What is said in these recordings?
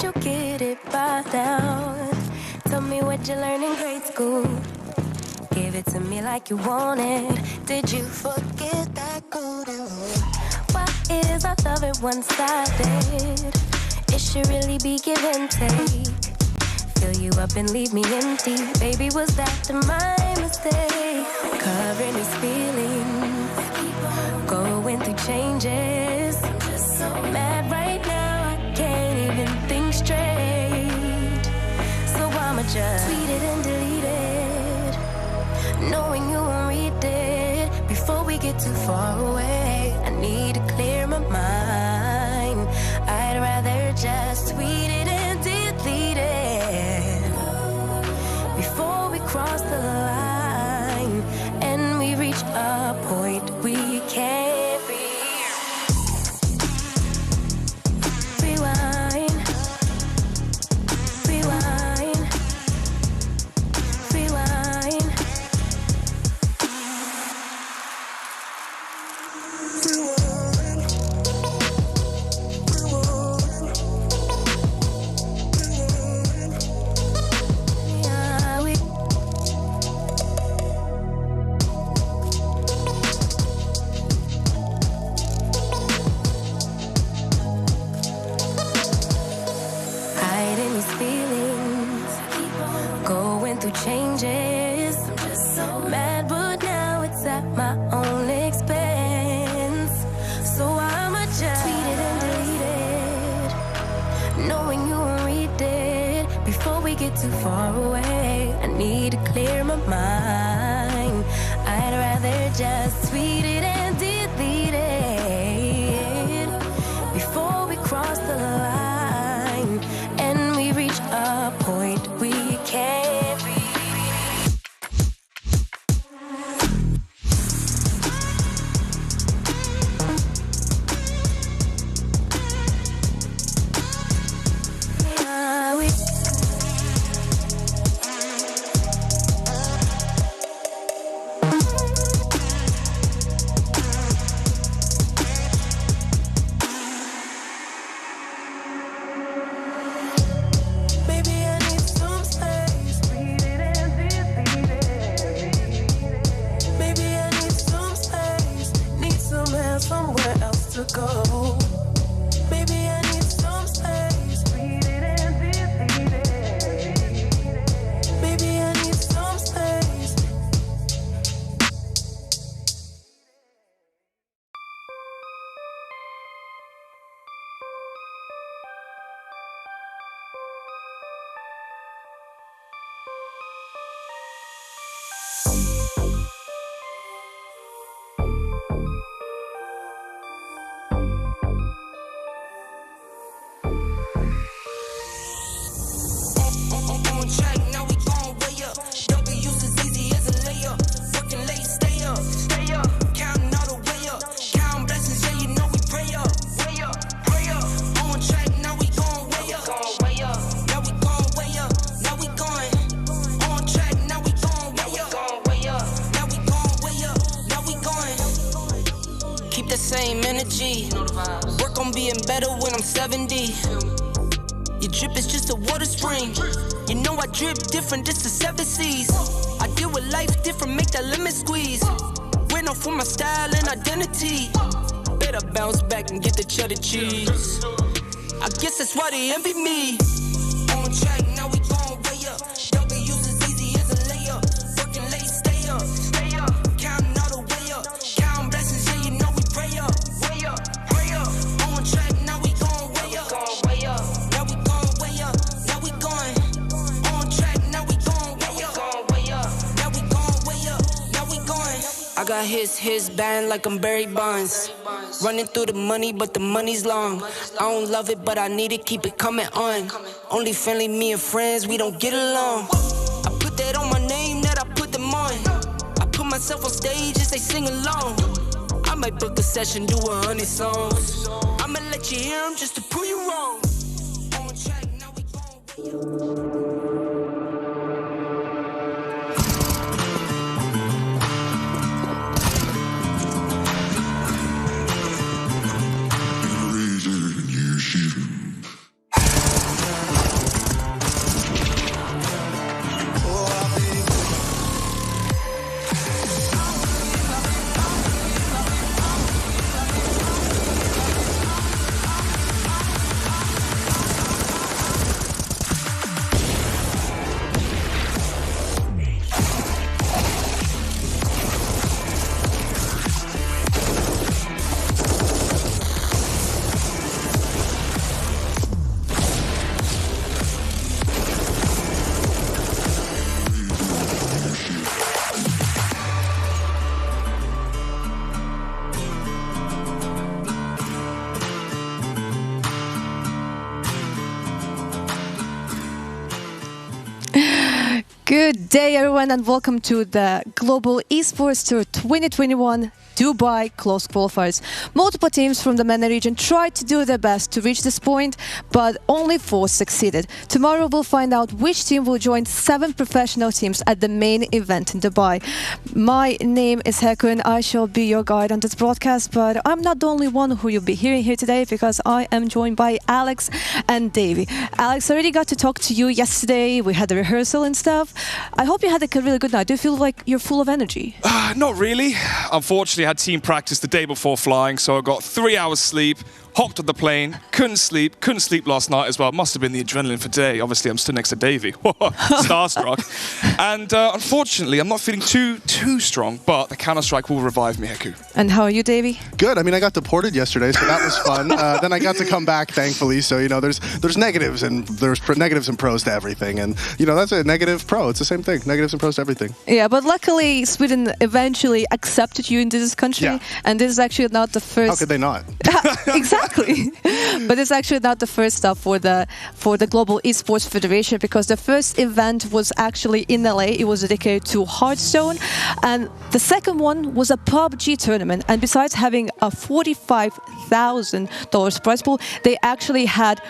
that you get it by now. Tell me what you learned in grade school. Give it to me like you want it. Did you forget that good? Why is our love it one-sided? It should really be give and take. Fill you up and leave me empty. Baby, was that my mistake? Covering these feelings, going through changes. I'm just so mad right now, I can't even think straight. So I'ma just tweet it and delete it, knowing you won't read it before we get too far away. I need to clear my mind. I'd rather just tweet it and delete it before we cross the line and we reach a point we can't rewind. Rewind. Rewind. Changes. I'm just so mad, but now it's at my own expense. So I'ma just tweet it and delete it, knowing you won't read it before we get too far away. I need to clear my mind. I'd rather just tweet it and delete it before we cross the line and we reach a point we can't. Same energy. Work on being better when I'm 70. Your drip is just a water spring. You know I drip different, this the 7 seas. I deal with life different, make that lemon squeeze. Went off for my style and identity. Better bounce back and get the cheddar cheese. I guess that's why they envy me. On track, now we gon' way up. W's as easy as a layup. Working late, stay up. Counting all the way up. Counting blessings, yeah, you know we pray up. Way up, pray up. On track, now we gon' way up. Now we gon' way up. Now we going. On track, now we gon' way up. Now we gon' way up. Now we going. I got his band like I'm Barry Bonds. Running through the money, but the money's long. I don't love it, but I need it, keep it coming on. Only friendly, me and friends, we don't get along. I put that on my name, that I put them on. I put myself on stage as they sing along. I might book a session, do 100 songs. I'ma let you hear them just to prove you wrong. On track, now we gon' Good day, everyone, and welcome to the Global Esports Tour 2021 Dubai Close Qualifiers. Multiple teams from the MENA region tried to do their best to reach this point, but only 4 succeeded. Tomorrow we'll find out which team will join 7 professional teams at the main event in Dubai. My name is Heku and I shall be your guide on this broadcast, but I'm not the only one who you'll be hearing here today because I am joined by Alex and Davey. Alex, I already got to talk to you yesterday. We had a rehearsal and stuff. I hope you had a really good night. Do you feel like you're full of energy? Not really. Unfortunately, I had team practice the day before flying, so I got 3 hours sleep, hopped on the plane, couldn't sleep last night as well. It must have been the adrenaline for today. Obviously, I'm stood next to Davey, starstruck. And unfortunately, I'm not feeling too strong, but the Counter-Strike will revive me, Heku. And how are you, Davey? Good. I mean, I got deported yesterday, so that was fun. Then I got to come back, thankfully. So, you know, there's negatives and there's negatives and pros to everything. And, you know, that's a negative pro. It's the same thing. Negatives and pros to everything. Yeah, but luckily, Sweden eventually accepted you into this country. Yeah. And this is actually not the first... How could they not? Exactly. But it's actually not the first stop for the Global Esports Federation, because the first event was actually in LA. It was dedicated to Hearthstone, and the second one was a PUBG tournament. And besides having a $45,000 prize pool, they actually had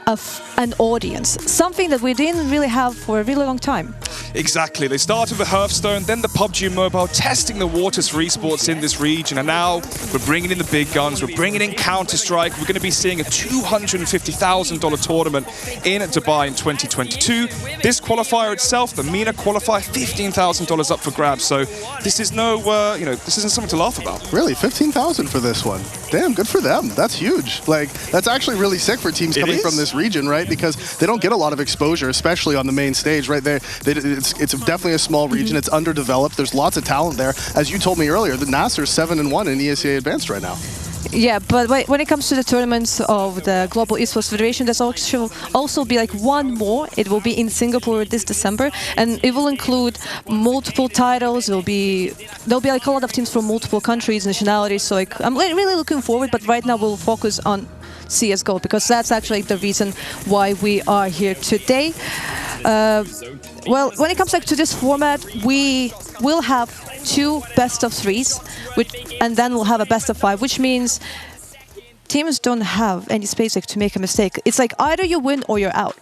an audience, something that we didn't really have for a really long time. Exactly. They started with Hearthstone, then the PUBG Mobile, testing the waters for esports in this region, and now we're bringing in the big guns. We're bringing in Counter-Strike. We're going to be seeing a $250,000 tournament in Dubai in 2022. This qualifier itself, the MENA qualifier, $15,000 up for grabs. So this is this isn't something to laugh about. Really, $15,000 for this one. Damn, good for them. That's huge. Like, that's actually really sick for teams coming from this region, right? Because they don't get a lot of exposure, especially on the main stage, right there. It's definitely a small region. It's underdeveloped. There's lots of talent there. As you told me earlier, the Nasser's 7-1 in ESEA Advanced right now. Yeah, but when it comes to the tournaments of the Global Esports Federation, there's also be like one more. It will be in Singapore this December, and it will include multiple titles. There'll be like a lot of teams from multiple countries, nationalities. So like, I'm really looking forward. But right now we'll focus on CS:GO, because that's actually the reason why we are here today. Well, when it comes to this format, we will have 2 best-of-3s, and then we'll have a best-of-5, which means teams don't have any space to make a mistake. It's like either you win or you're out.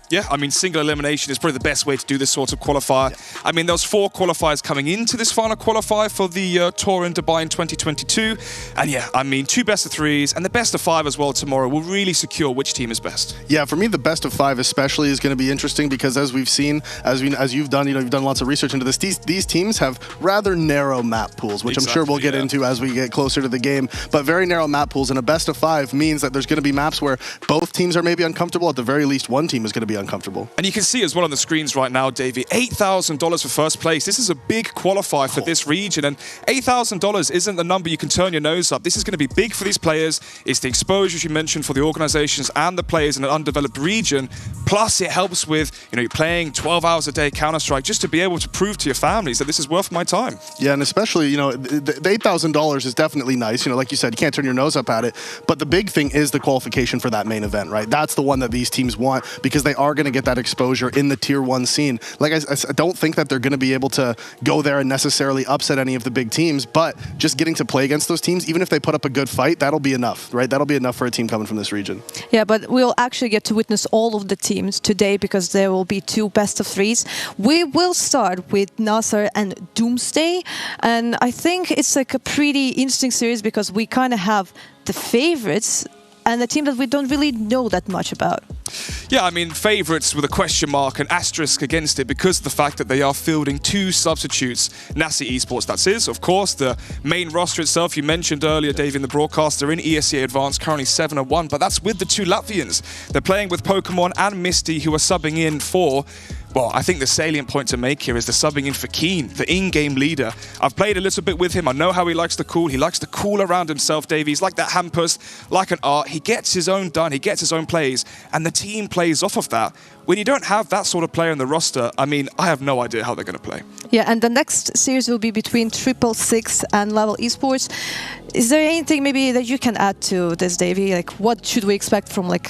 Yeah, I mean, single elimination is probably the best way to do this sort of qualifier. Yeah. I mean, there's 4 qualifiers coming into this final qualifier for the tour in Dubai in 2022. And yeah, I mean, 2 best-of-3s and the best-of-5 as well tomorrow will really secure which team is best. Yeah, for me, the best-of-5 especially is going to be interesting because as we've seen, as you've done, you've done lots of research into this, these teams have rather narrow map pools, which I'm sure we'll get into as we get closer to the game. But very narrow map pools, and a best-of-5 means that there's going to be maps where both teams are maybe uncomfortable. At the very least, one team is going to be uncomfortable. And you can see as well on the screens right now, Davey, $8,000 for first place. This is a big qualifier for this region, and $8,000 isn't the number you can turn your nose up. This is going to be big for these players. It's the exposure, as you mentioned, for the organizations and the players in an undeveloped region. Plus, it helps with, you're playing 12 hours a day Counter-Strike just to be able to prove to your families that this is worth my time. Yeah, and especially, the $8,000 is definitely nice. Like you said, you can't turn your nose up at it. But the big thing is the qualification for that main event, right? That's the one that these teams want because they are going to get that exposure in the tier 1 scene. Like I don't think that they're going to be able to go there and necessarily upset any of the big teams, but just getting to play against those teams, even if they put up a good fight, that'll be enough, right? That'll be enough for a team coming from this region. Yeah, but we'll actually get to witness all of the teams today because there will be 2 best-of-3s. We will start with Nasser and Doomsday, and I think it's like a pretty interesting series because we kind of have the favorites and a team that we don't really know that much about. Yeah, I mean, favourites with a question mark, an asterisk against it because of the fact that they are fielding 2 substitutes. Nasser Esports, that is. Of course, the main roster itself, you mentioned earlier, Dave, in the broadcast, they're in ESEA Advanced, currently 7-1, but that's with the 2 Latvians. They're playing with Pokemon and Misty, who are subbing in for... Well, I think the salient point to make here is the subbing in for Keen, the in-game leader. I've played a little bit with him. I know how he likes to cool. He likes to cool around himself, Davey. He's like that Hampus, like an art. He gets his own done. He gets his own plays, and the team plays off of that. When you don't have that sort of player in the roster, I mean, I have no idea how they're going to play. Yeah, and the next series will be between 666 and Level Esports. Is there anything maybe that you can add to this, Davey? Like, what should we expect from, like,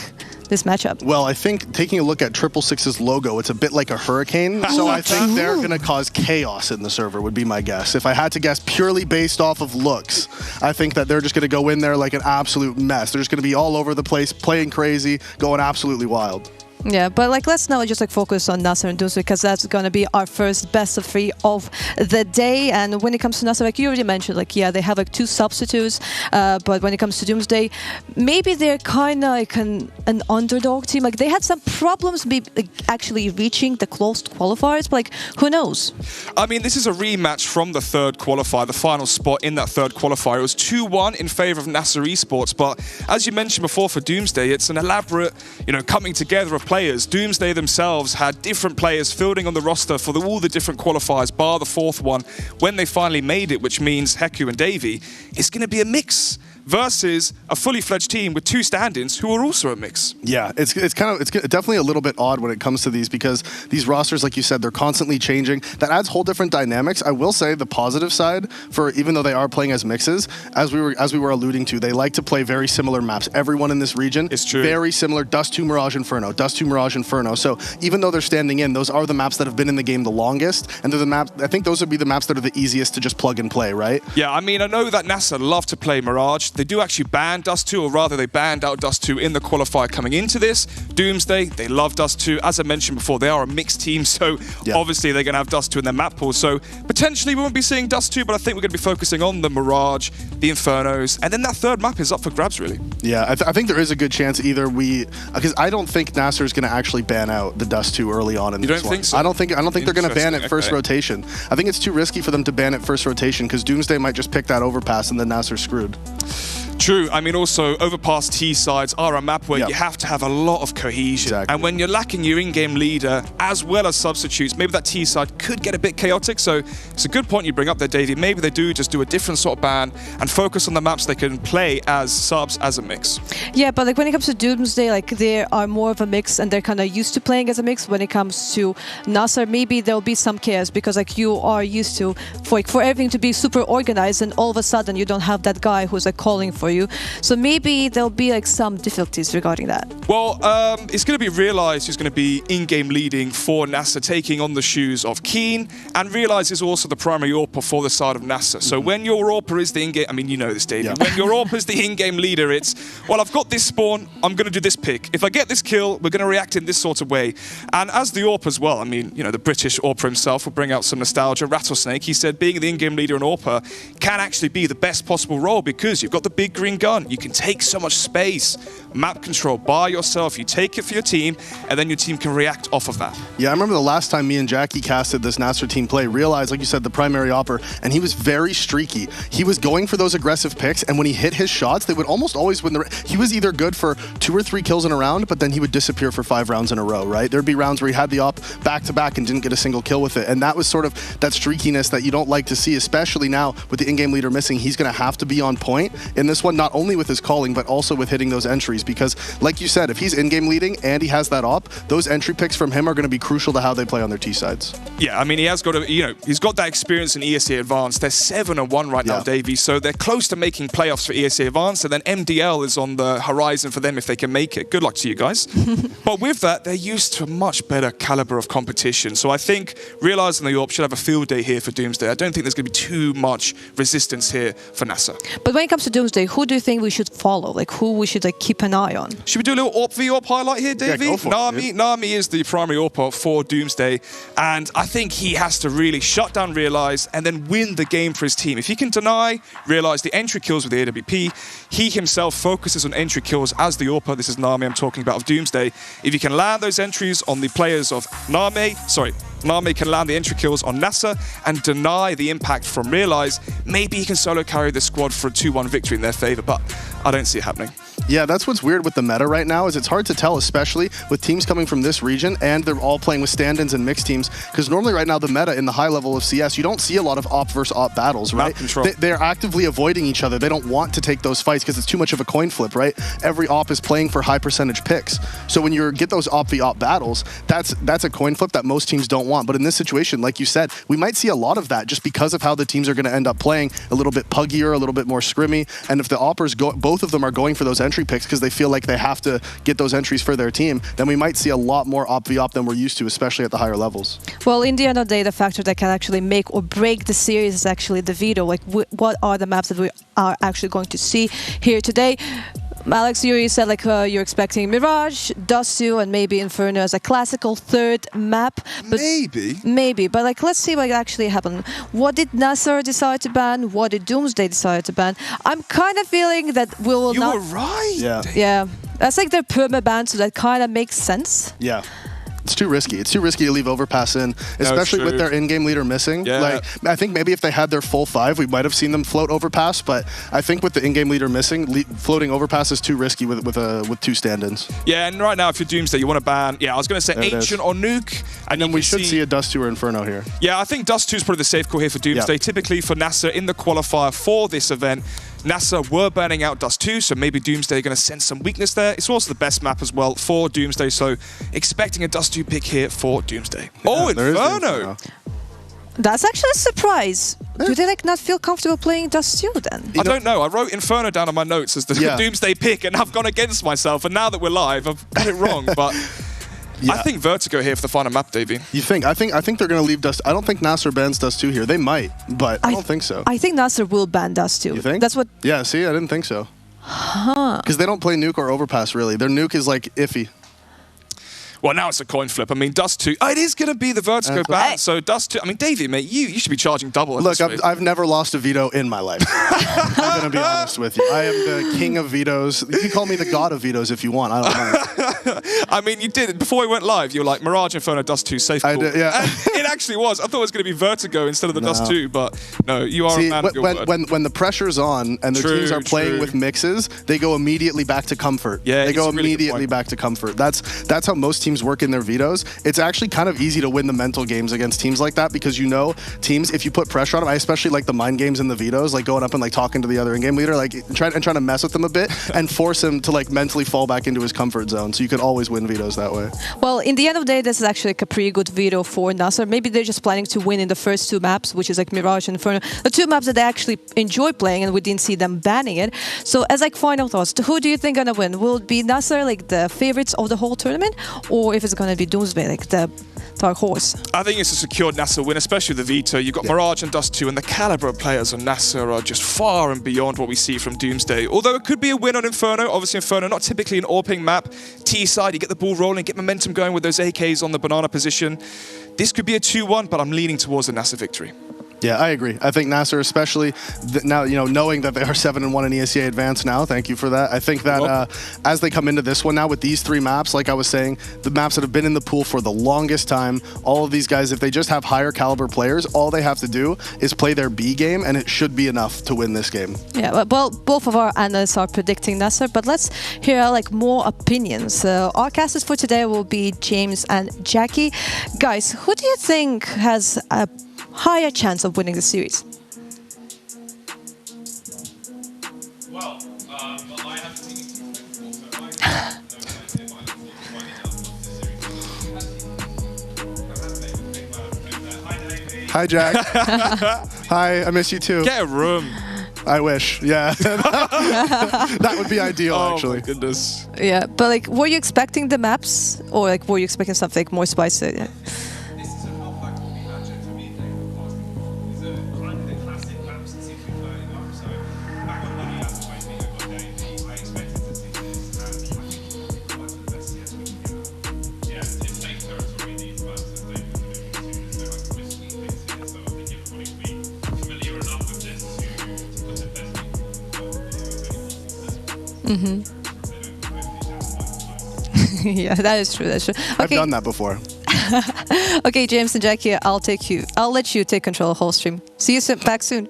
this matchup? Well, I think taking a look at 666's logo, it's a bit like like a hurricane. So I think they're going to cause chaos in the server, would be my guess. If I had to guess purely based off of looks, I think that they're just going to go in there like an absolute mess. They're just going to be all over the place, playing crazy, going absolutely wild. Yeah, but like let's now just like focus on Nasser and Doomsday because that's going to be our first best of 3 of the day. And when it comes to Nasser, like you already mentioned, like yeah, they have like 2 substitutes, but when it comes to Doomsday, maybe they're kind of like an underdog team. Like they had some problems actually reaching the closed qualifiers, but like who knows? I mean, this is a rematch from the 3rd qualifier, the final spot in that 3rd qualifier. It was 2-1 in favor of Nasser Esports, but as you mentioned before for Doomsday, it's an elaborate, coming together of players. Doomsday themselves had different players fielding on the roster for all the different qualifiers, bar the 4th one, when they finally made it, which means Heku and Davey. It's going to be a mix versus a fully fledged team with 2 stand-ins who are also a mix. Yeah, it's definitely a little bit odd when it comes to these because these rosters, like you said, they're constantly changing. That adds whole different dynamics. I will say the positive side for even though they are playing as mixes, as we were alluding to, they like to play very similar maps. Everyone in this region is very similar. Dust 2 Mirage Inferno, Dust 2 Mirage Inferno. So even though they're standing in, those are the maps that have been in the game the longest, and they're the maps. I think those would be the maps that are the easiest to just plug and play, right? Yeah, I mean, I know that NASA love to play Mirage. They do actually ban Dust 2, or rather they banned out Dust 2 in the qualifier coming into this. Doomsday, they love Dust 2. As I mentioned before, they are a mixed team, so obviously they're going to have Dust 2 in their map pool. So potentially we won't be seeing Dust 2, but I think we're going to be focusing on the Mirage, the Infernos, and then that 3rd map is up for grabs, really. Yeah, I think there is a good chance either because I don't think Nasser is going to actually ban out the Dust 2 early on in this one. You don't think so? I don't think they're going to ban it first rotation. I think it's too risky for them to ban it first rotation because Doomsday might just pick that overpass and then Nasser's screwed. True. I mean, also, overpass T-sides are a map where you have to have a lot of cohesion. Exactly. And when you're lacking your in-game leader, as well as substitutes, maybe that T-side could get a bit chaotic. So it's a good point you bring up there, Davey. Maybe they do just do a different sort of ban and focus on the maps they can play as subs, as a mix. Yeah, but like when it comes to Doomsday, like they are more of a mix and they're kind of used to playing as a mix. When it comes to Nasser, maybe there'll be some chaos because like you are used to for everything to be super organized, and all of a sudden you don't have that guy who's like calling for you. So maybe there'll be like some difficulties regarding that. Well, it's going to be Realize who's going to be in-game leading for NASA, taking on the shoes of Keen, and Realize is also the primary AWPer for the side of NASA. So when your AWPer is the in-game, I mean, you know this, David. When your AWPer is the in-game leader, it's, well, I've got this spawn, I'm going to do this pick. If I get this kill, we're going to react in this sort of way. And as the AWPer as well, I mean, the British AWPer himself will bring out some nostalgia. Rattlesnake, he said being the in-game leader in AWPer can actually be the best possible role because you've got the big green gun. You can take so much space, map control by yourself. You take it for your team, and then your team can react off of that. Yeah, I remember the last time me and Jackie casted this Nasser team play, Realize, like you said, the primary AWPer, and he was very streaky. He was going for those aggressive picks, and when he hit his shots, they would almost always win he was either good for 2 or 3 kills in a round, but then he would disappear for 5 rounds in a row, right? There'd be rounds where he had the AWP back-to-back and didn't get a single kill with it, and that was sort of that streakiness that you don't like to see, especially now with the in-game leader missing. He's going to have to be on point in this one, not only with his calling, but also with hitting those entries, because like you said, if he's in-game leading and he has that AWP, those entry picks from him are going to be crucial to how they play on their T-sides. Yeah, I mean, he has got he's got that experience in ESA Advanced. They're 7-1 right now, Davey, so they're close to making playoffs for ESA Advanced, and then MDL is on the horizon for them if they can make it. Good luck to you guys. But with that, they're used to a much better caliber of competition, so I think realizing the AWP should have a field day here for Doomsday. I don't think there's going to be too much resistance here for NASA. But when it comes to Doomsday, who do you think we should follow? Like who we should like keep an eye on? Should we do a little AWP v AWP highlight here, Davey? Yeah, go for it, Nami is the primary AWPer for Doomsday, and I think he has to really shut down Realize and then win the game for his team. If he can deny Realize the entry kills with the AWP, he himself focuses on entry kills as the AWPer. This is Nami I'm talking about of Doomsday. If he can land those entries on the players of Nami can land the entry kills on NASA and deny the impact from Realize, maybe he can solo carry the squad for a 2-1 victory in their favor, but I don't see it happening. Yeah, that's what's weird with the meta right now is it's hard to tell, especially with teams coming from this region and they're all playing with stand-ins and mixed teams, because normally right now the meta in the high level of CS, you don't see a lot of op versus op battles, right? They're actively avoiding each other. They don't want to take those fights because it's too much of a coin flip, right? Every op is playing for high percentage picks. So when you get those op v op battles, that's a coin flip that most teams don't want. But in this situation, like you said, we might see a lot of that just because of how the teams are going to end up playing a little bit puggier, a little bit more scrimmy. And if the oppers both of them are going for those entry entry picks because they feel like they have to get those entries for their team, then we might see a lot more op v op than we're used to, especially at the higher levels. Well, in the end of the day, the factor that can actually make or break the series is actually the veto. Like, what are the maps that we are actually going to see here today? Alex, you said like you're expecting Mirage, Dust 2, and maybe Inferno as a classical third map. But maybe, but like let's see what actually happened. What did Nasser decide to ban? What did Doomsday decide to ban? I'm kind of feeling that we will not. You were right. Yeah. That's like their perma ban, so that kind of makes sense. Yeah. It's too risky. It's too risky to leave Overpass in, especially with their in-game leader missing. Yeah. Like, I think maybe if they had their full 5, we might have seen them float Overpass, but I think with the in-game leader missing, floating Overpass is too risky with 2 stand-ins. Yeah, and right now, if you're Doomsday, you want to ban, I was going to say Ancient or Nuke. And then we should see a Dust 2 or Inferno here. Yeah, I think Dust 2 is probably the safe call here for Doomsday. Typically for NASA in the qualifier for this event, NASA were burning out Dust 2, so maybe Doomsday are going to sense some weakness there. It's also the best map as well for Doomsday, so expecting a Dust 2 pick here for Doomsday. Oh, Inferno! That's actually a surprise. Do they like not feel comfortable playing Dust 2 then? I don't know. I wrote Inferno down on my notes as the Doomsday pick, and I've gone against myself, and now that we're live, I've got it wrong, but... I think Vertigo here for the final map, Davey. You think? I think they're going to leave Dust. I don't think Nasser bans Dust 2 here. They might, but I don't think so. I think Nasser will ban Dust 2. You think? That's what. Yeah. See, I didn't think so. Because they don't play Nuke or Overpass really. Their Nuke is like iffy. Well, now it's a coin flip. I mean, Dust 2, it is going to be the Vertigo ban. So Dust 2, I mean, Davey, mate, you should be charging double. Look, I've never lost a veto in my life. I'm going to be honest with you. I am the king of vetoes. You can call me the god of vetoes if you want. I don't know. I mean, you did. Before we went live, you were like, Mirage, Inferno, Dust 2, safe call. I did, yeah. And it actually was. I thought it was going to be Vertigo instead of the Dust 2, but no, you are a man of your word. When the pressure's on and the teams are playing with mixes, they go immediately back to comfort. Yeah, they go immediately back to comfort. That's how most teams work in their vetoes. It's actually kind of easy to win the mental games against teams like that because you know teams, if you put pressure on them, I especially like the mind games in the vetoes, like going up and like talking to the other in-game leader, like trying to mess with them a bit and force him to like mentally fall back into his comfort zone. So you could always win vetoes that way. Well, in the end of the day, this is actually like a pretty good veto for Nasser. Maybe they're just planning to win in the first 2 maps, which is like Mirage and Inferno. The 2 maps that they actually enjoy playing and we didn't see them banning it. So as like final thoughts, who do you think gonna win? Will it be Nasser, like the favorites of the whole tournament? Or if it's gonna be Doomsday, like the dark horse? I think it's a secured NASA win, especially with the veto. You've got Mirage and Dust 2, and the caliber of players on NASA are just far and beyond what we see from Doomsday. Although it could be a win on Inferno. Obviously, Inferno, not typically an AWPing map. T-side, you get the ball rolling, get momentum going with those AKs on the banana position. This could be a 2-1, but I'm leaning towards a NASA victory. Yeah, I agree. I think Nasser, especially now, knowing that they are 7-1 in ESEA Advanced now, thank you for that. I think that as they come into this one now with these 3 maps, like I was saying, the maps that have been in the pool for the longest time, all of these guys, if they just have higher caliber players, all they have to do is play their B game, and it should be enough to win this game. Yeah, well, both of our analysts are predicting Nasser, but let's hear like more opinions. Our casters for today will be James and Jackie. Guys, who do you think has a higher chance of winning the series? Well, I have seen it before, so Hi, Jack. Hi, I miss you too. Get a room. I wish, yeah. That would be ideal, actually. Oh my goodness. Yeah, but like, were you expecting the maps, or like, were you expecting something more spicy? this is a whole fact what we had for me. These are kind of the classic maps that seem to be flirting up. So back on money, as always, being a good day, I expected to see this, and I think it's quite the best CS we can get. Yeah, it's safe territory, these maps that they've been moving to. There's no like risky things here, so I think everybody will be familiar enough with this to put their best people. Yeah, that is true. That's true. Okay. I've done that before. Okay, James and Jackie, I'll let you take control of the whole stream. See you soon, back soon.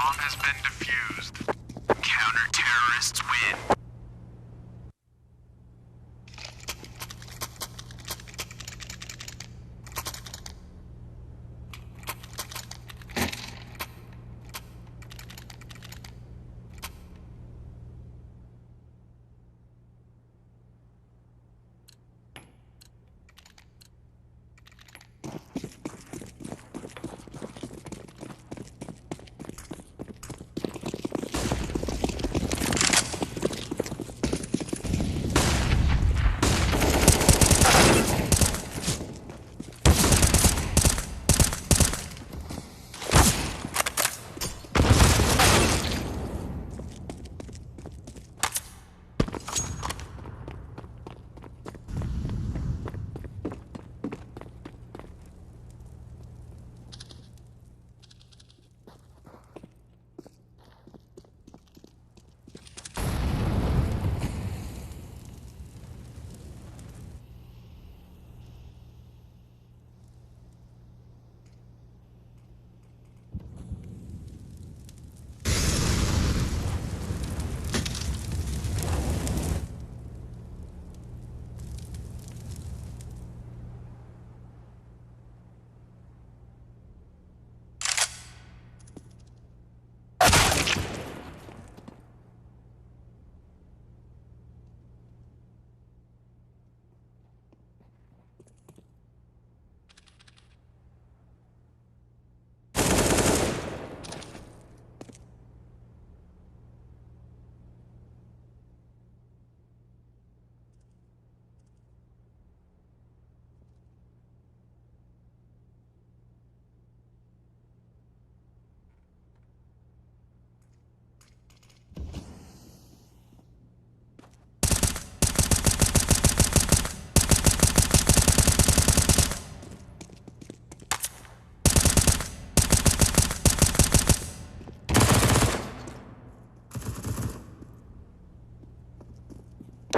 Bomb has been defused. Counter-terrorists win.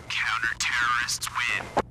Counter-terrorists win.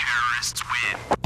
Terrorists win.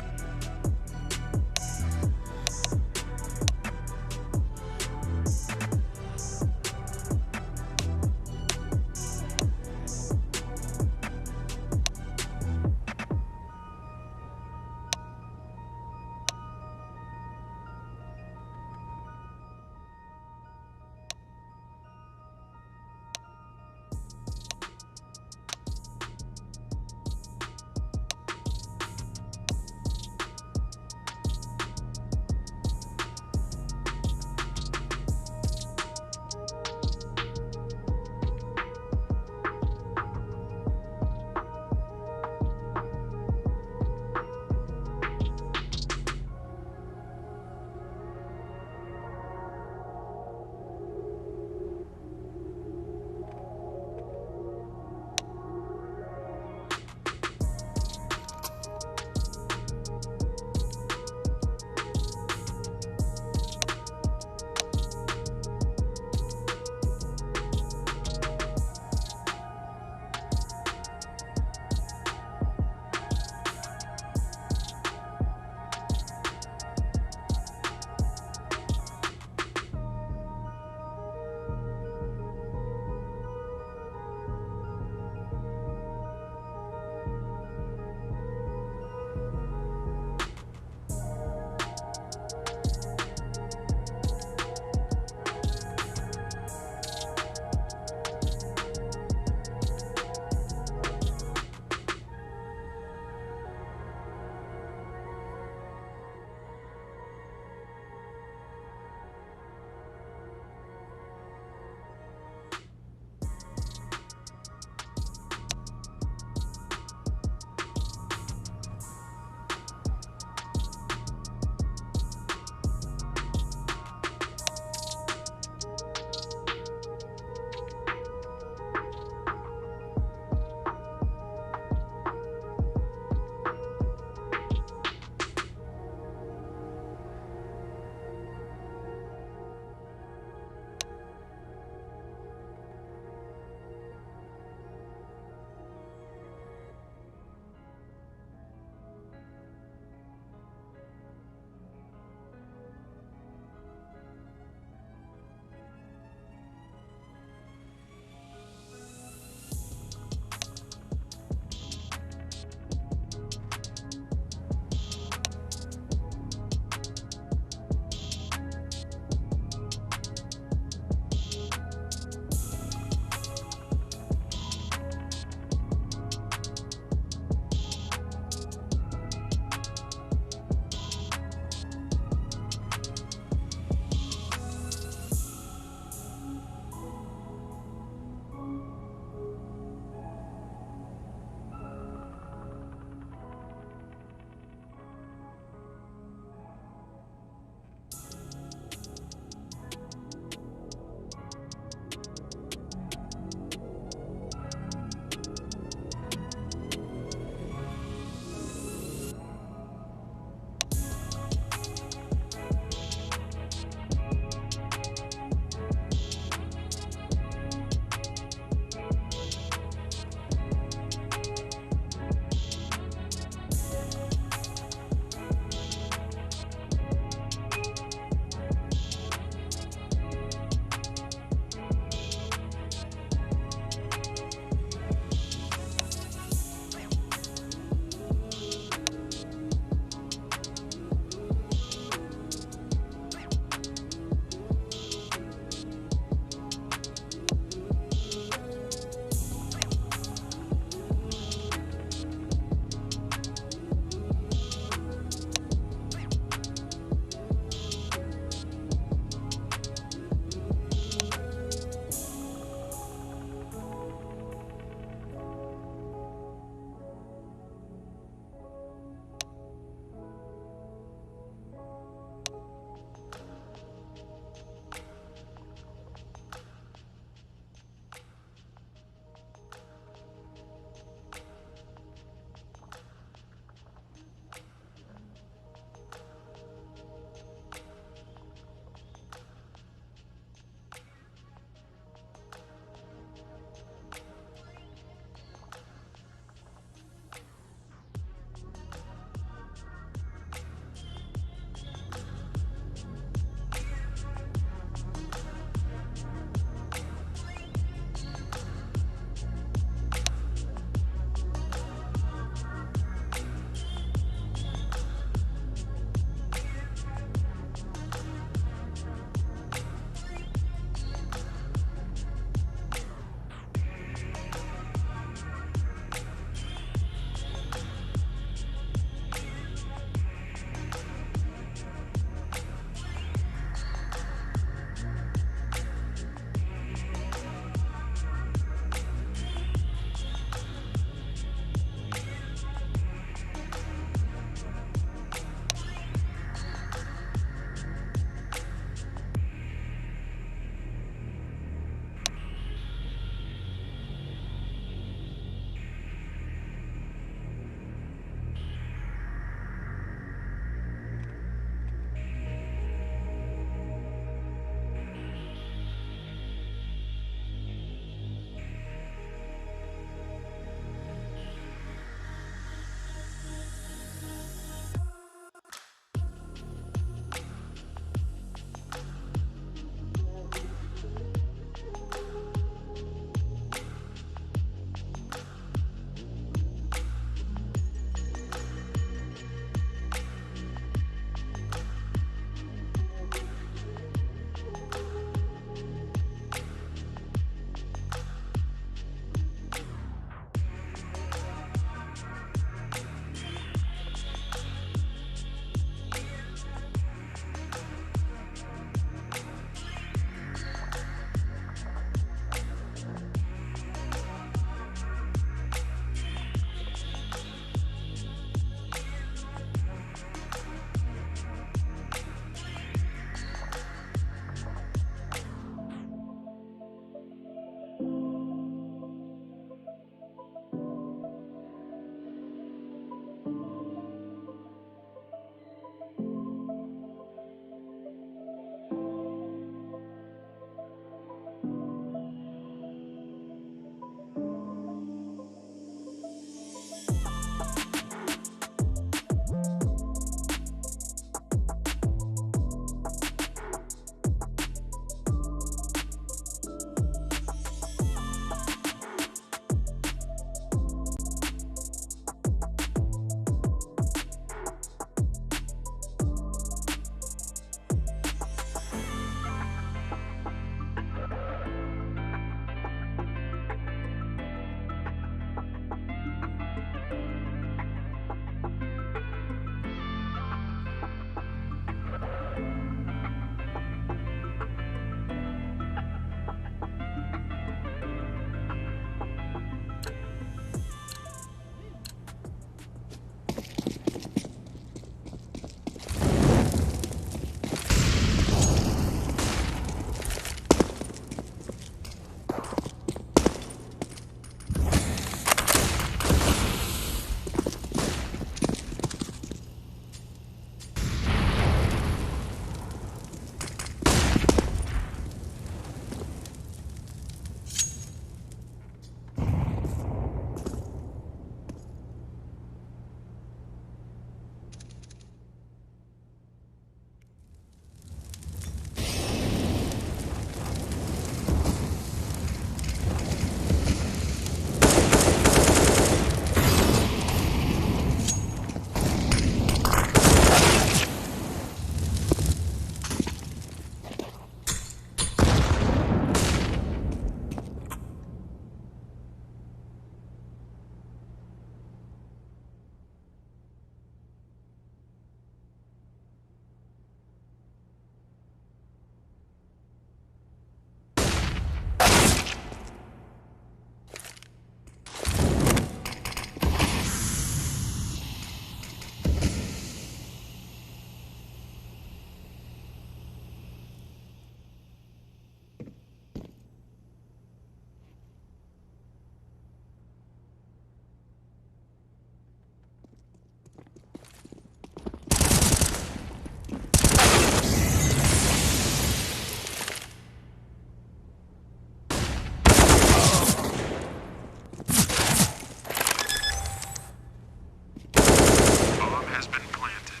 Bomb has been planted.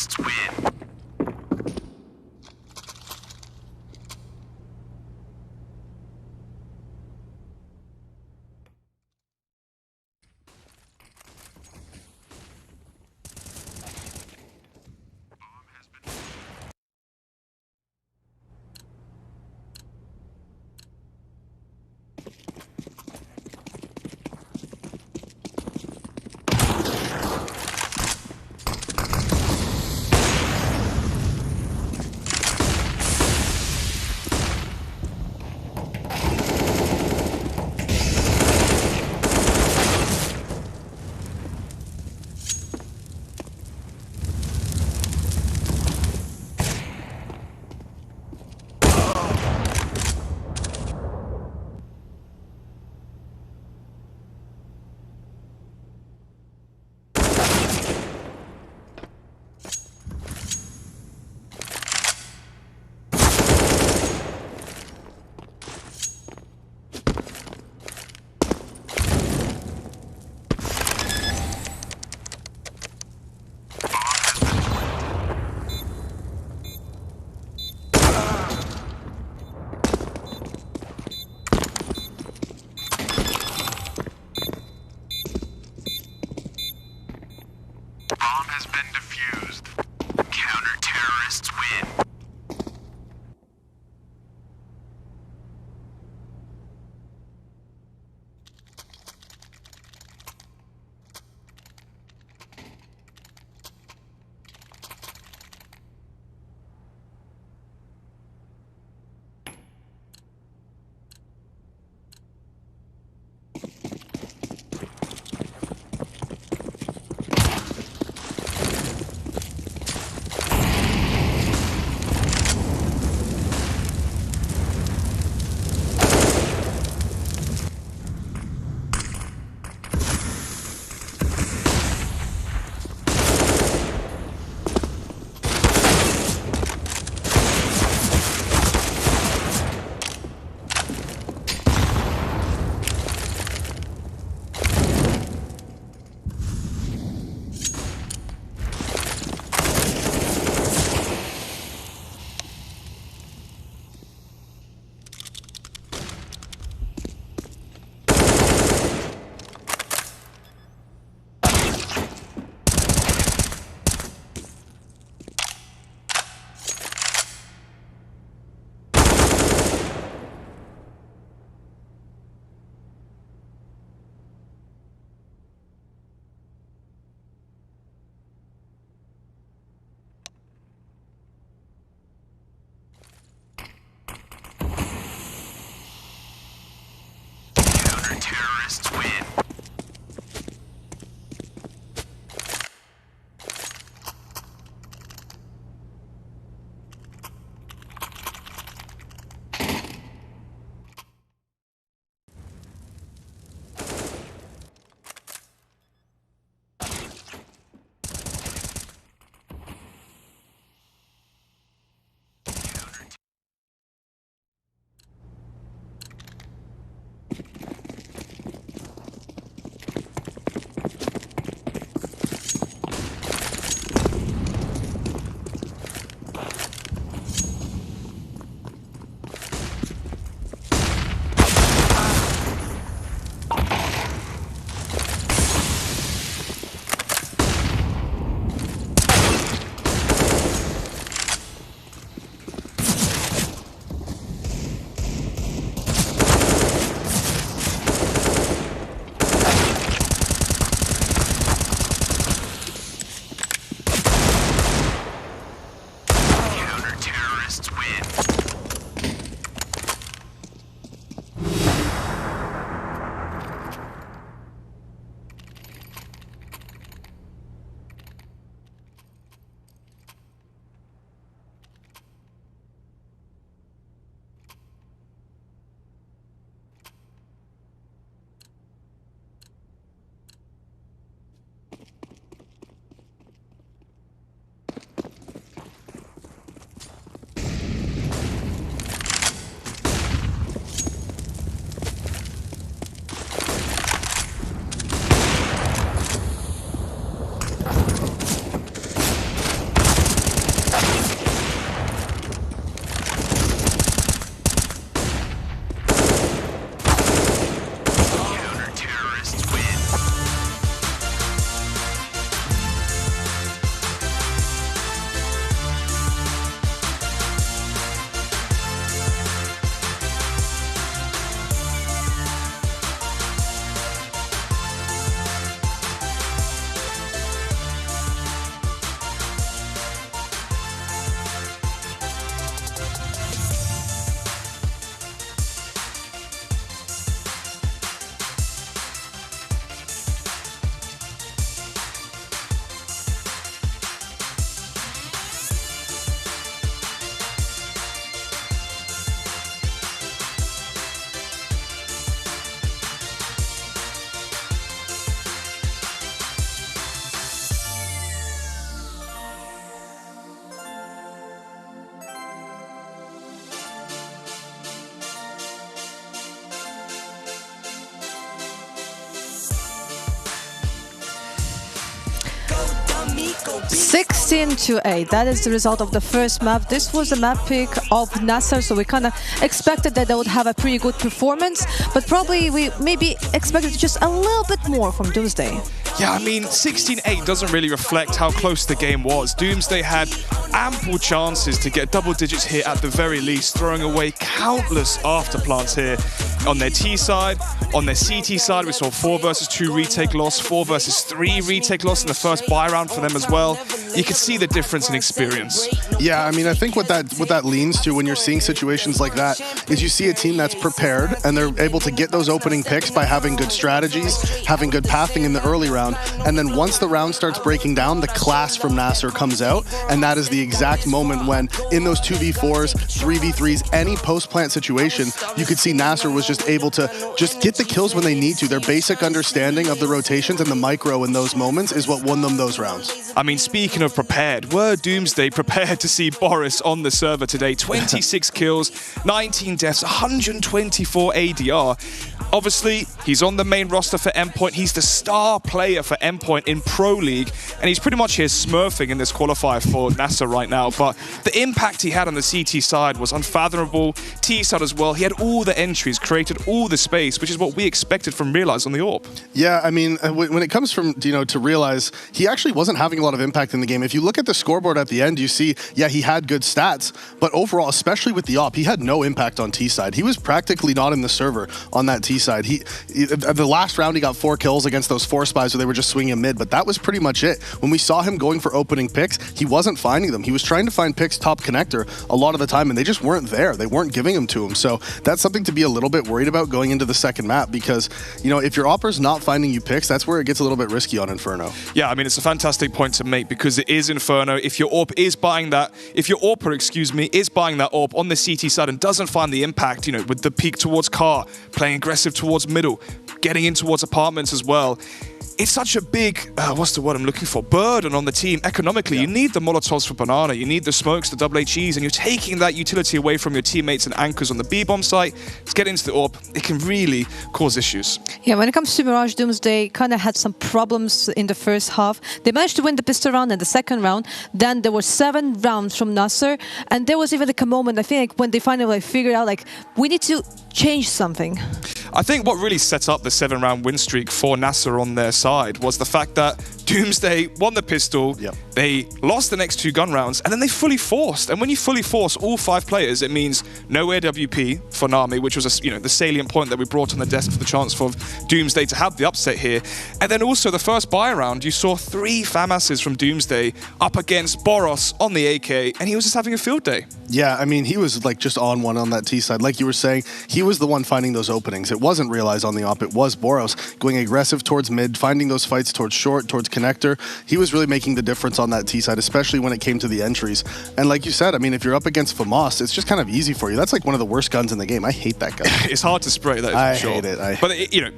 Counter-terrorists win. Bomb has been defused. Counter-terrorists win. Counter-terrorists win. 16-8. That is the result of the first map. This was the map pick of Nasser, so we kind of expected that they would have a pretty good performance, but probably we maybe expected just a little bit more from Doomsday. Yeah, I mean, 16-8 doesn't really reflect how close the game was. Doomsday had ample chances to get double digits here at the very least, throwing away countless afterplants here on their T side. On their CT side, we saw 4 versus 2 retake loss, 4 versus 3 retake loss in the first buy round for them as well. You could see the difference in experience. Yeah, I mean, I think what that leans to when you're seeing situations like that is you see a team that's prepared and they're able to get those opening picks by having good strategies, having good pathing in the early round, and then once the round starts breaking down, the class from Nasser comes out, and that is the exact moment when in those 2v4s, 3v3s, any post-plant situation, you could see Nasser was just able to just get the kills when they need to. Their basic understanding of the rotations and the micro in those moments is what won them those rounds. I mean, speaking of prepared, were Doomsday prepared to see Boris on the server today? 26 kills, 19 deaths, 124 ADR. Obviously, he's on the main roster for Endpoint. He's the star player for Endpoint in Pro League, and he's pretty much here smurfing in this qualifier for NASA right now. But the impact he had on the CT side was unfathomable. T side as well. He had all the entries, created all the space, which is what we expected from Realize on the AWP. Yeah, I mean, when it comes from, to Realize, he actually wasn't having a lot of impact in the game. If you look at the scoreboard at the end, you see, yeah, he had good stats, but overall, especially with the AWP, he had no impact on T side. He was practically not in the server on that T side. The last round, he got 4 kills against those 4 spies where they were just swinging mid, but that was pretty much it. When we saw him going for opening picks, he wasn't finding them. He was trying to find picks top connector a lot of the time, and they just weren't there. They weren't giving them to him. So that's something to be a little bit worried about going into the second map, because, if your opper's not finding you picks, that's where it gets a little bit risky on Inferno. Yeah, I mean, it's a fantastic point to make because it is Inferno. If your AWP is buying that, if your AWPer, is buying that AWP on the CT side and doesn't find the impact, with the peak towards car, playing aggressive towards middle, getting in towards apartments as well, it's such a big, what's the word I'm looking for, burden on the team economically. Yeah. You need the Molotovs for Banana, you need the smokes, the double HEs, and you're taking that utility away from your teammates and anchors on the B-bomb site. Let's get into the AWP. It can really cause issues. Yeah, when it comes to Mirage, Doomsday kind of had some problems in the first half. They managed to win the pistol round in the second round. Then there were 7 rounds from Nasser, and there was even a moment, I think, when they finally figured out, we need to change something. I think what really set up the 7-round win streak for Nasser on their side was the fact that Doomsday won the pistol, they lost the next 2 gun rounds, and then they fully forced. And when you fully force all 5 players, it means no AWP for Nami, which was the salient point that we brought on the desk for the chance for Doomsday to have the upset here. And then also the first buy round, you saw 3 FAMASs from Doomsday up against Boros on the AK, and he was just having a field day. Yeah, I mean, he was just on one on that T side. Like you were saying, he was the one finding those openings. It wasn't Realize on the AWP, it was Boros going aggressive towards mid, finding those fights towards short, towards connector. He was really making the difference on that T side, especially when it came to the entries. And like you said, I mean, if you're up against FAMAS, it's just kind of easy for you. That's one of the worst guns in the game. I hate that gun. It's hard to spray, that is I for sure. hate it. But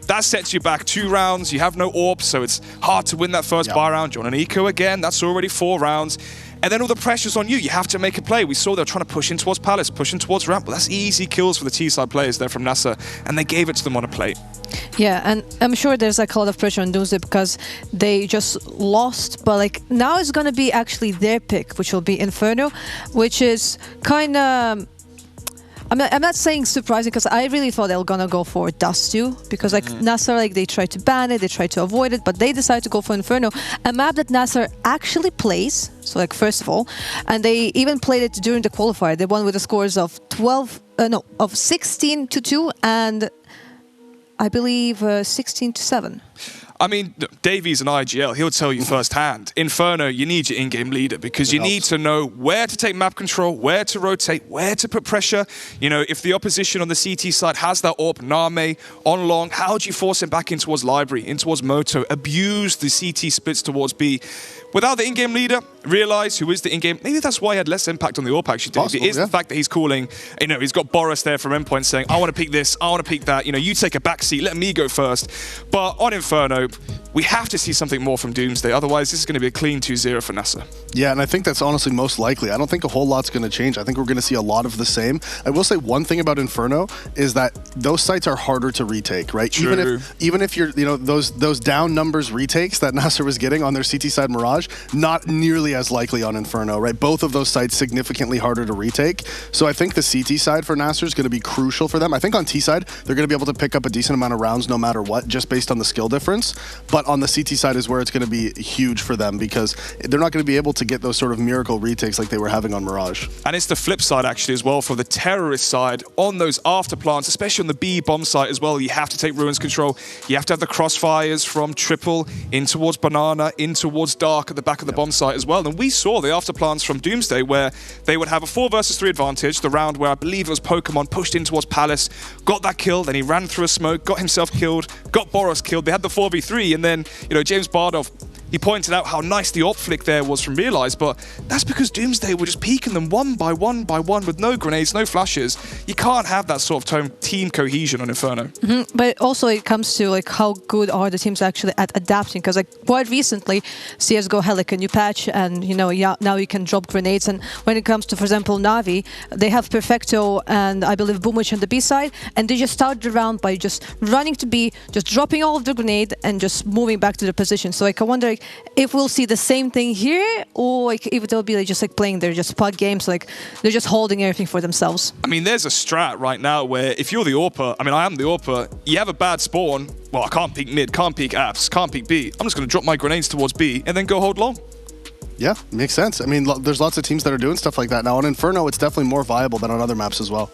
that sets you back 2 rounds. You have no AWP, so it's hard to win that first buy round. You're on an eco again. That's already 4 rounds. And then all the pressure's on you. You have to make a play. We saw they were trying to push in towards Palace, pushing towards ramp. But that's easy kills for the T-side players there from NASA, and they gave it to them on a plate. Yeah, and I'm sure there's a lot of pressure on Doomsday because they just lost. But now it's going to be actually their pick, which will be Inferno, which is kind of... I'm not saying surprising because I really thought they were gonna go for Dust 2 because Nasser, they tried to ban it, they tried to avoid it, but they decided to go for Inferno, a map that Nasser actually plays. So first of all, and they even played it during the qualifier. They won with the scores of 16-2 and I believe 16-7. I mean, Davies and IGL, he'll tell you firsthand, Inferno, you need your in-game leader because you need to know where to take map control, where to rotate, where to put pressure. If the opposition on the CT side has that AWP, Name, on long, how do you force him back in towards Library, in towards Moto, abuse the CT splits towards B? Without the in-game leader, Realize who is the in-game, maybe that's why he had less impact on the AWP actually. Possible, it is the fact that he's calling, he's got Boris there from Endpoint saying, I want to pick this, I want to pick that, you take a back seat, let me go first. But on Inferno, we have to see something more from Doomsday. Otherwise, this is going to be a clean 2-0 for NASA. Yeah, and I think that's honestly most likely. I don't think a whole lot's going to change. I think we're going to see a lot of the same. I will say one thing about Inferno is that those sites are harder to retake, right? True. Even if you're, those down numbers retakes that NASA was getting on their CT side Mirage, not nearly as likely on Inferno, right? Both of those sites significantly harder to retake. So I think the CT side for NASA is going to be crucial for them. I think on T side, they're going to be able to pick up a decent amount of rounds no matter what, just based on the skill difference. But on the CT side is where it's going to be huge for them because they're not going to be able to get those sort of miracle retakes like they were having on Mirage. And it's the flip side actually as well for the terrorist side on those after plants, especially on the B bomb site as well. You have to take Ruins control. You have to have the crossfires from Triple in towards Banana, in towards Dark at the back of the bomb site as well. And we saw the after plants from Doomsday where they would have a 4 versus 3 advantage, the round where I believe it was Pokemon pushed in towards Palace, got that kill, then he ran through a smoke, got himself killed, got Boros killed. They had the 4v3 and then, James Bardov, he pointed out how nice the op flick there was from Realize, but that's because Doomsday were just peeking them one by one with no grenades, no flashes. You can't have that sort of team cohesion on Inferno. But also it comes to how good are the teams actually at adapting, because quite recently CSGO had a new patch and now you can drop grenades, and when it comes to, for example, Na'Vi, they have Perfecto and I believe Boomwitch on the B side, and they just start the round by just running to B, just dropping all of the grenade and just moving back to the position. So I wonder if we'll see the same thing here, or if they'll be just playing their just pug games, they're just holding everything for themselves. I mean, there's a strat right now where if you're the AWPer, I am the AWPer, you have a bad spawn, well, I can't peek mid, can't peek apps, can't peek B. I'm just going to drop my grenades towards B and then go hold long. Yeah, makes sense. I mean, there's lots of teams that are doing stuff like that now. On Inferno, it's definitely more viable than on other maps as well.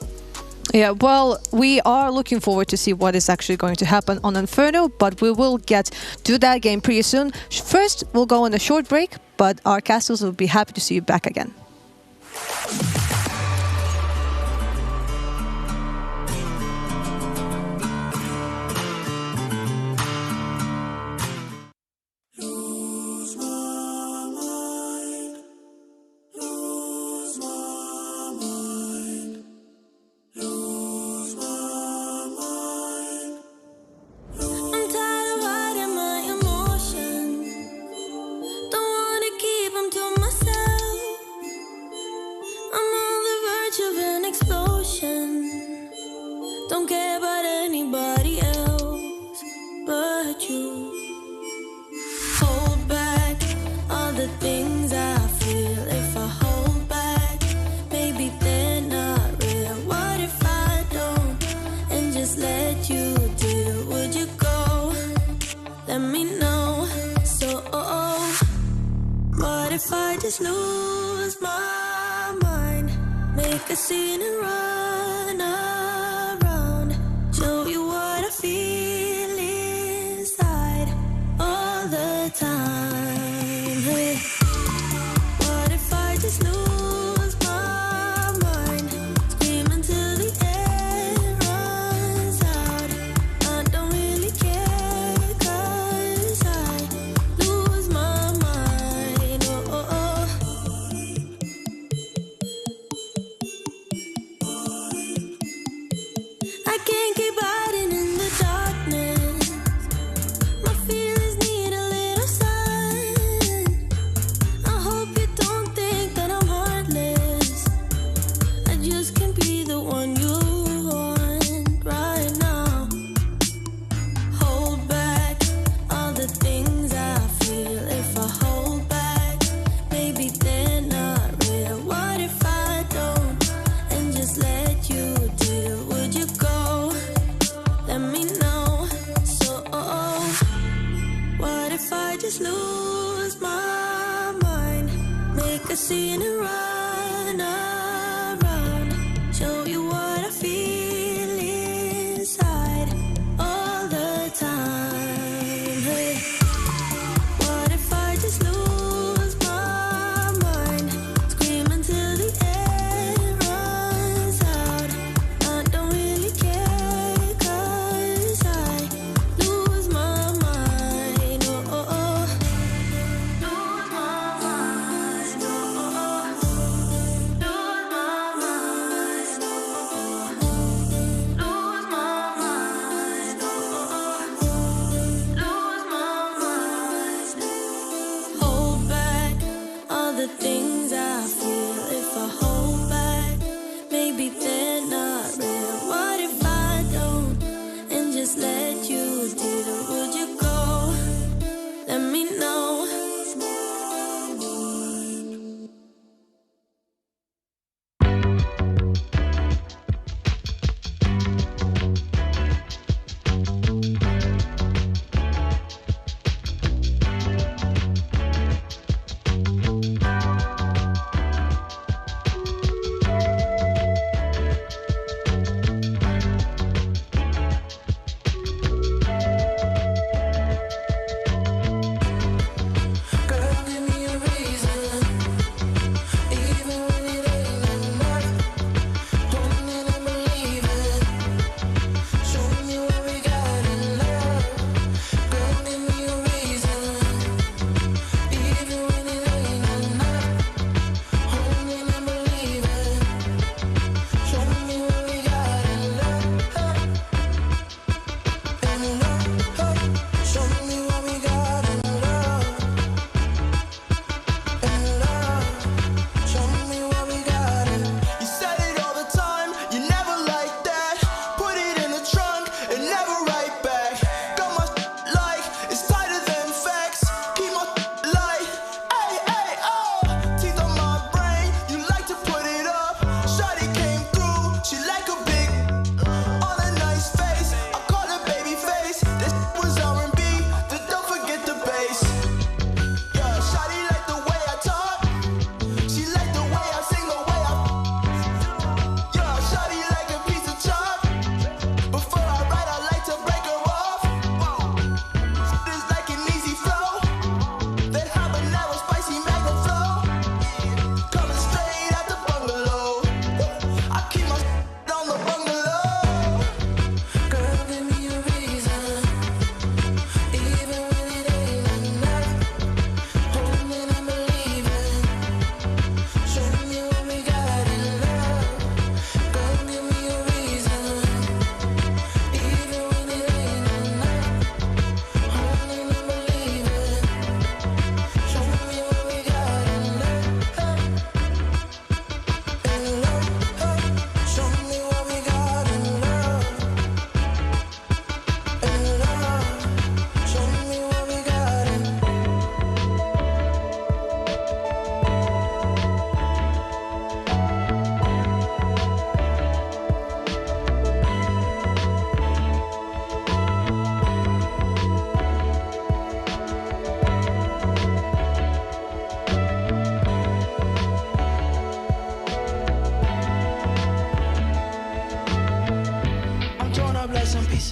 Yeah, well, we are looking forward to see what is actually going to happen on Inferno, but we will get to that game pretty soon. First, we'll go on a short break, but our castles will be happy to see you back again. Don't care about anybody else but you. Hold back all the things I feel. If I hold back, maybe they're not real. What if I don't and just let you deal? Would you go? Let me know. So, what if I just lose my mind? Make a scene and run around. Show you what I feel inside all the time. Hey. What if I just lose my mind? Scream until the air runs out. I don't really care 'cause I lose my mind. I can't keep hiding in the darkness. My feelings need a little sun. I hope you don't think that I'm heartless. I just can't be the one you want right now. Hold back all the things I feel. If I hold back, maybe they're not real. What if I don't and just let you deal? Would you go? Let me know. So, what if I just lose my mind? Make a scene and run around. Show you what I feel inside all the time. Hey. What if I just lose my mind? Scream until the air runs out. I don't really care 'cause I lose my mind. Lose my mind. Lose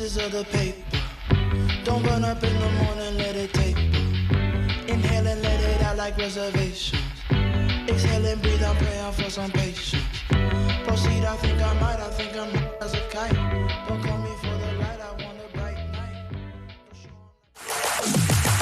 pieces of the paper. Don't run up in the morning, let it taper. Inhale and let it out like reservations. Exhale and breathe, I'm praying for some patience. Proceed, I think I might, I think I'm as a kite. Don't call me for the light, I want a bright night. For sure I'm not-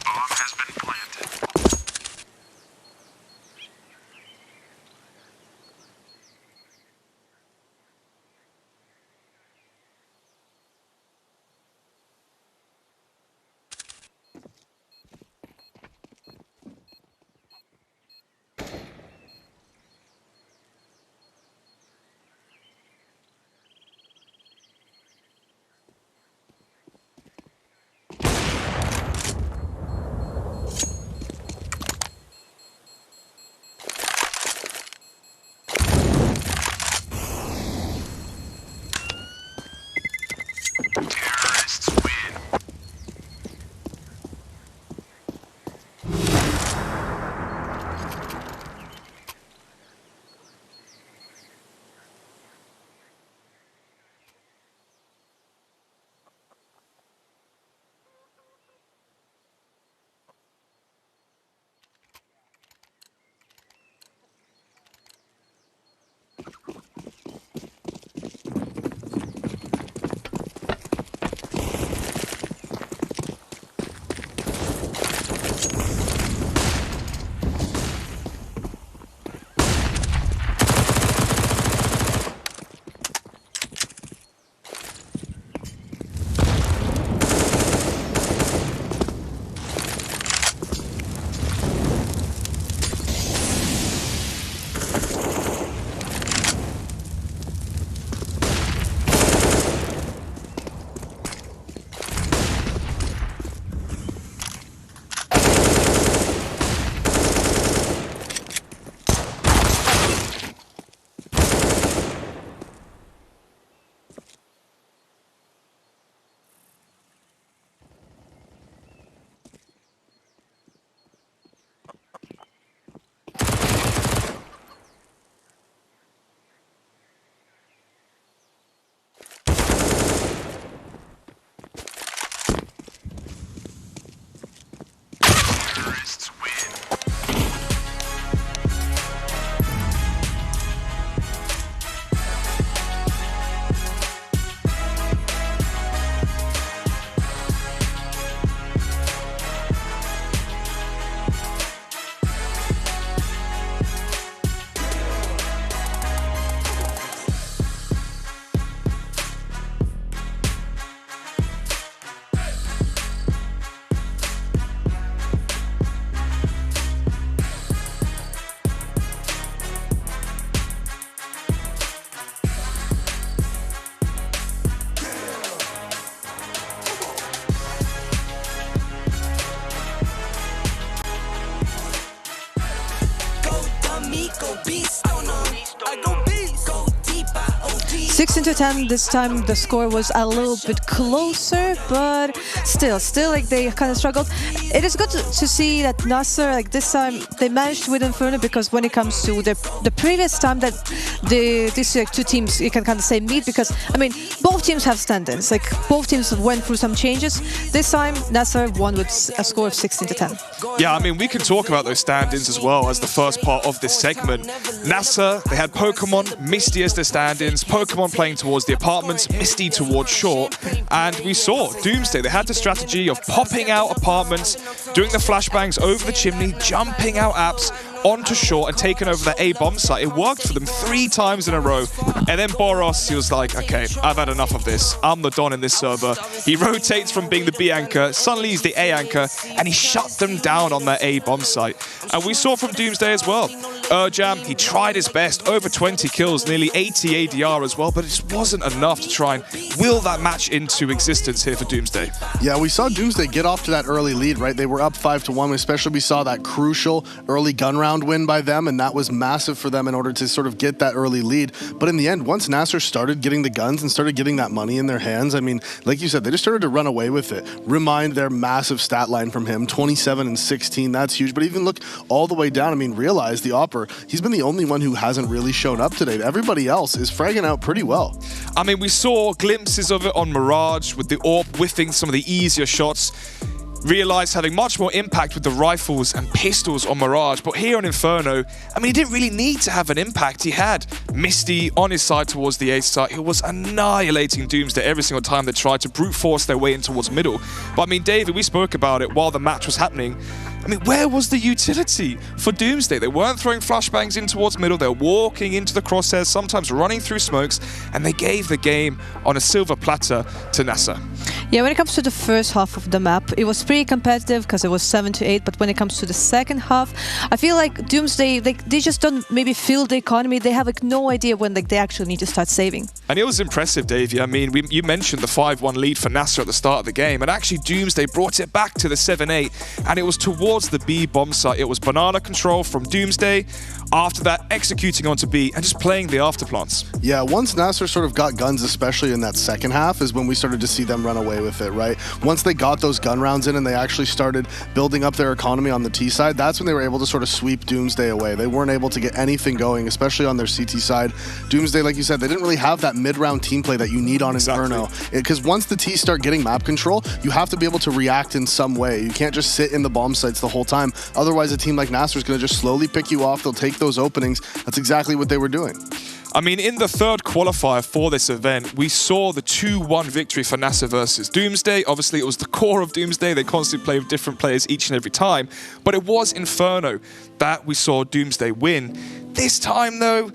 has been planted. Terrorists win. Terrorists win. Go dummy, go beast. Oh no, I go beast. Go deep, I OD. 16-10. This time the score was a little bit closer, but still like they kind of struggled. It is good to see that Nasser, like this time, they managed to win Inferno, because when it comes to the previous time that these like, two teams, you can kind of say meet, because I mean both teams have stand-ins. Like both teams went through some changes. This time Nasser won with a score of 16-10. Yeah, I mean, we can talk about those stand-ins as well as the first part of this segment. NASA, they had Pokemon, Misty as their stand-ins, Pokemon playing towards the apartments, Misty towards short, and we saw Doomsday. They had the strategy of popping out apartments, doing the flashbangs over the chimney, jumping out apps onto short and taking over the A bomb site. It worked for them 3 times in a row. And then Boros, he was like, okay, I've had enough of this. I'm the Don in this server. He rotates from being the B anchor, suddenly he's the A anchor, and he shut them down on that A bomb site. And we saw from Doomsday as well. Urjam, he tried his best, over 20 kills, nearly 80 ADR as well, but it just wasn't enough to try and will that match into existence here for Doomsday. Yeah, we saw Doomsday get off to that early lead, right? They were up 5-1, especially we saw that crucial early gun round win by them, and that was massive for them in order to sort of get that early lead. But in the end, once Nasser started getting the guns and started getting that money in their hands, I mean, like you said, they just started to run away with it. Remind their massive stat line from him, 27 and 16, that's huge. But even look all the way down, I mean, realize the Opper, he's been the only one who hasn't really shown up today. Everybody else is fragging out pretty well. I mean, we saw glimpses of it on Mirage with the AWP whiffing some of the easier shots. realized having much more impact with the rifles and pistols on Mirage. But here on Inferno, I mean, he didn't really need to have an impact. He had Misty on his side towards the A site, who was annihilating Doomsday every single time they tried to brute force their way in towards middle. But I mean, David, we spoke about it while the match was happening. I mean, where was the utility for Doomsday? They weren't throwing flashbangs in towards middle, they were walking into the crosshairs, sometimes running through smokes, and they gave the game on a silver platter to NASA. Yeah, when it comes to the first half of the map, it was pretty competitive because it was 7-8, but when it comes to the second half, I feel like Doomsday, they just don't maybe feel the economy. They have like no idea when like they actually need to start saving. And it was impressive, Davey. I mean, you mentioned the 5-1 lead for NASA at the start of the game, and actually Doomsday brought it back to the 7-8, and it was towards the B bomb site. It was banana control from Doomsday. After that, executing onto B and just playing the afterplants. Yeah, once Nasser sort of got guns, especially in that second half, is when we started to see them run away with it, right? Once they got those gun rounds in and they actually started building up their economy on the T side, that's when they were able to sort of sweep Doomsday away. They weren't able to get anything going, especially on their CT side. Doomsday, like you said, they didn't really have that mid-round team play that you need on Inferno. Because once the T start getting map control, you have to be able to react in some way. You can't just sit in the bomb sites the whole time. Otherwise, a team like Nasser is going to just slowly pick you off. They'll take those openings. That's exactly what they were doing. I mean, in the third qualifier for this event, we saw the 2-1 victory for NASA versus Doomsday. Obviously, it was the core of Doomsday. They constantly play with different players each and every time. But it was Inferno that we saw Doomsday win. This time, though,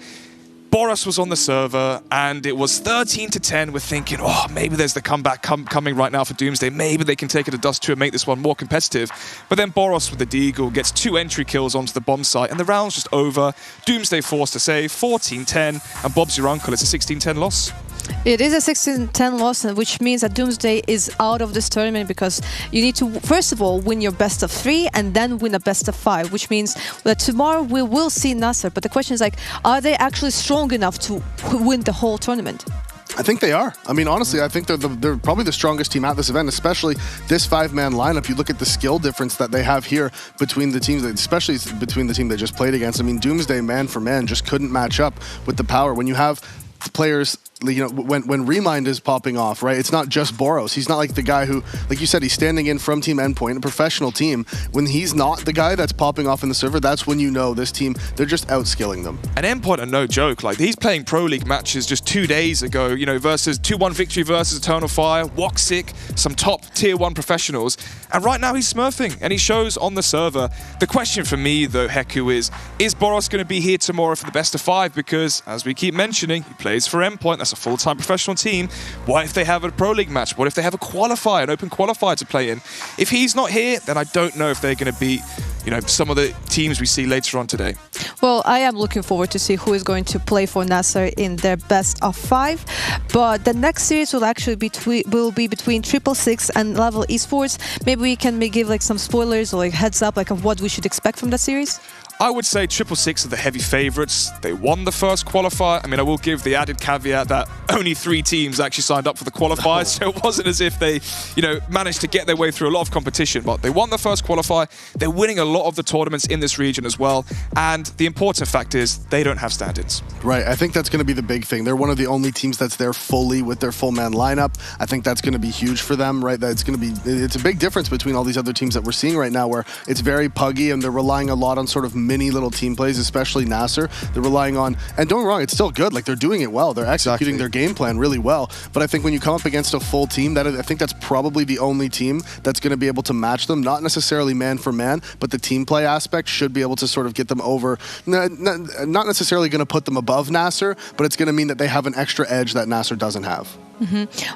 Boros was on the server, and it was 13-10. We're thinking, oh, maybe there's the comeback coming right now for Doomsday. Maybe they can take it to Dust 2 and make this one more competitive. But then Boros with the Deagle gets 2 entry kills onto the bomb site, and the round's just over. Doomsday forced to save, 14-10, and Bob's your uncle. It's a 16-10 loss. It is a 16-10 loss, which means that Doomsday is out of this tournament because you need to, first of all, win your best of 3 and then win a best of 5, which means that tomorrow we will see Nasser. But the question is, like, are they actually strong enough to win the whole tournament? I think they are. I mean, honestly, I think they're probably the strongest team at this event, especially this 5-man lineup. You look at the skill difference that they have here between the teams, especially between the team they just played against. I mean, Doomsday, man for man, just couldn't match up with the power. When you have players, you know, when Remind is popping off, right? It's not just Boros. He's not like the guy who, like you said, he's standing in from Team Endpoint, a professional team. When he's not the guy that's popping off in the server, that's when you know this team, they're just outskilling them. And Endpoint are no joke. Like, he's playing Pro League matches just 2 days ago, you know, versus 2-1 victory versus Eternal Fire, Woxic, some top tier 1 professionals. And right now he's smurfing, and he shows on the server. The question for me, though, Heku, is Boros going to be here tomorrow for the best of 5? Because, as we keep mentioning, he plays for Endpoint. That's a full-time professional team. What if they have a Pro League match? What if they have a qualifier, an open qualifier to play in? If he's not here, then I don't know if they're going to beat, you know, some of the teams we see later on today. Well, I am looking forward to see who is going to play for Nasser in their best of 5. But the next series will actually be between 666 and Level Esports. Maybe we can give like some spoilers or like heads up like of what we should expect from that series. I would say 666 are the heavy favourites. They won the first qualifier. I mean, I will give the added caveat that only 3 teams actually signed up for the qualifiers, so it wasn't as if they, you know, managed to get their way through a lot of competition. But they won the first qualifier. They're winning a lot of the tournaments in this region as well. And the important fact is they don't have stand-ins. Right. I think that's going to be the big thing. They're one of the only teams that's there fully with their full-man lineup. I think that's going to be huge for them, right? That's going to be, it's a big difference between all these other teams that we're seeing right now, where it's very puggy and they're relying a lot on sort of mini little team plays, especially Nasser. They're relying on, and don't get me wrong, it's still good. Like, they're doing it well. They're executing their game plan really well. But I think when you come up against a full team, I think that's probably the only team that's going to be able to match them. Not necessarily man for man, but the team play aspect should be able to sort of get them over. Not necessarily going to put them above Nasser, but it's going to mean that they have an extra edge that Nasser doesn't have.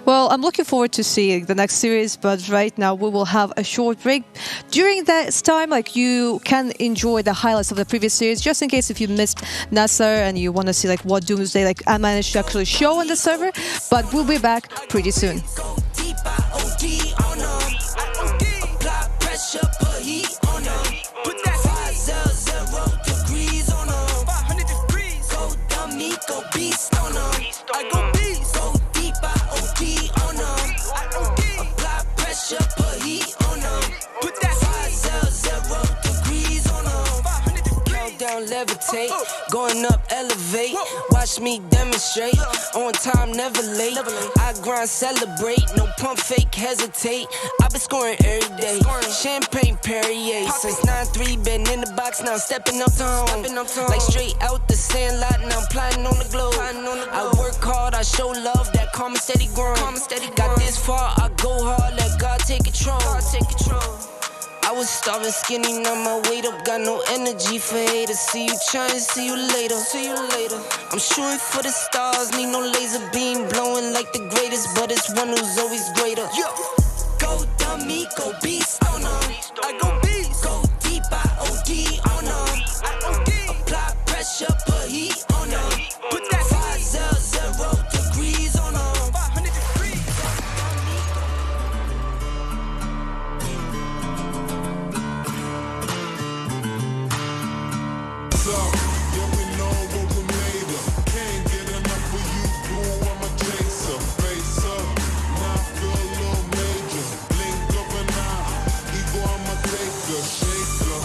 Well, I'm looking forward to seeing the next series, but right now we will have a short break. During this time, like, you can enjoy the highlights of the previous series, just in case if you missed Nasser and you want to see like what Doomsday like I managed to actually show on the server. But we'll be back pretty soon. down, levitate. Going up, elevate. Watch me demonstrate. On time, never late. I grind, celebrate. No pump, fake, hesitate. I've been scoring every day. Champagne Perrier. Since 9-3, been in the box, now I'm stepping up to home. Like straight out the sand lot, now I'm plotting on the globe. I work hard, I show love, that karma steady growing. Got this far, I go hard, let God take control. I was starving skinny, now my weight up, got no energy for haters. See you trying, see you later. I'm shooting for the stars, need no laser beam, blowing like the greatest, but it's one who's always greater. Go dummy, go beast on 'em. I go beast, go deep, I OD on 'em. Apply pressure, put heat on 'em. Put that 500 degrees on 'em. 500 degrees. So, yeah, we know what we made of. Can't get enough of you, boo, I'm a chaser. Face up, now I feel a little major. Blink of an eye, ego, I'm a taker, shaker.